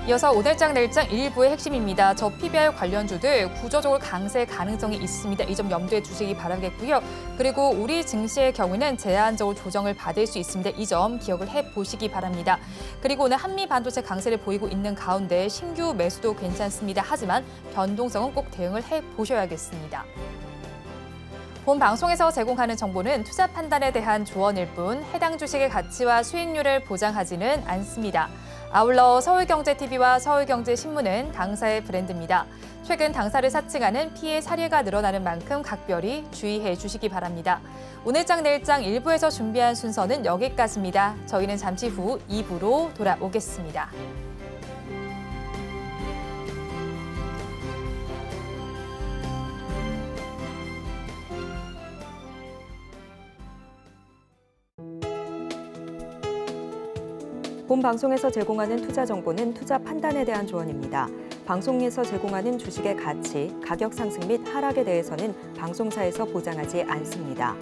이어서 오늘장 내일장 일부의 핵심입니다. 저 PBR 관련주들 구조적으로 강세 가능성이 있습니다. 이 점 염두에 두시기 바라겠고요. 그리고 우리 증시의 경우는 제한적으로 조정을 받을 수 있습니다. 이 점 기억을 해보시기 바랍니다. 그리고 오늘 한미 반도체 강세를 보이고 있는 가운데 신규 매수도 괜찮습니다. 하지만 변동성은 꼭 대응을 해보셔야겠습니다. 본 방송에서 제공하는 정보는 투자 판단에 대한 조언일 뿐 해당 주식의 가치와 수익률을 보장하지는 않습니다. 아울러 서울경제TV와 서울경제신문은 당사의 브랜드입니다. 최근 당사를 사칭하는 피해 사례가 늘어나는 만큼 각별히 주의해 주시기 바랍니다. 오늘장 내일장 1부에서 준비한 순서는 여기까지입니다. 저희는 잠시 후 2부로 돌아오겠습니다. 본 방송에서 제공하는 투자 정보는 투자 판단에 대한 조언입니다. 방송에서 제공하는 주식의 가치, 가격 상승 및 하락에 대해서는 방송사에서 보장하지 않습니다.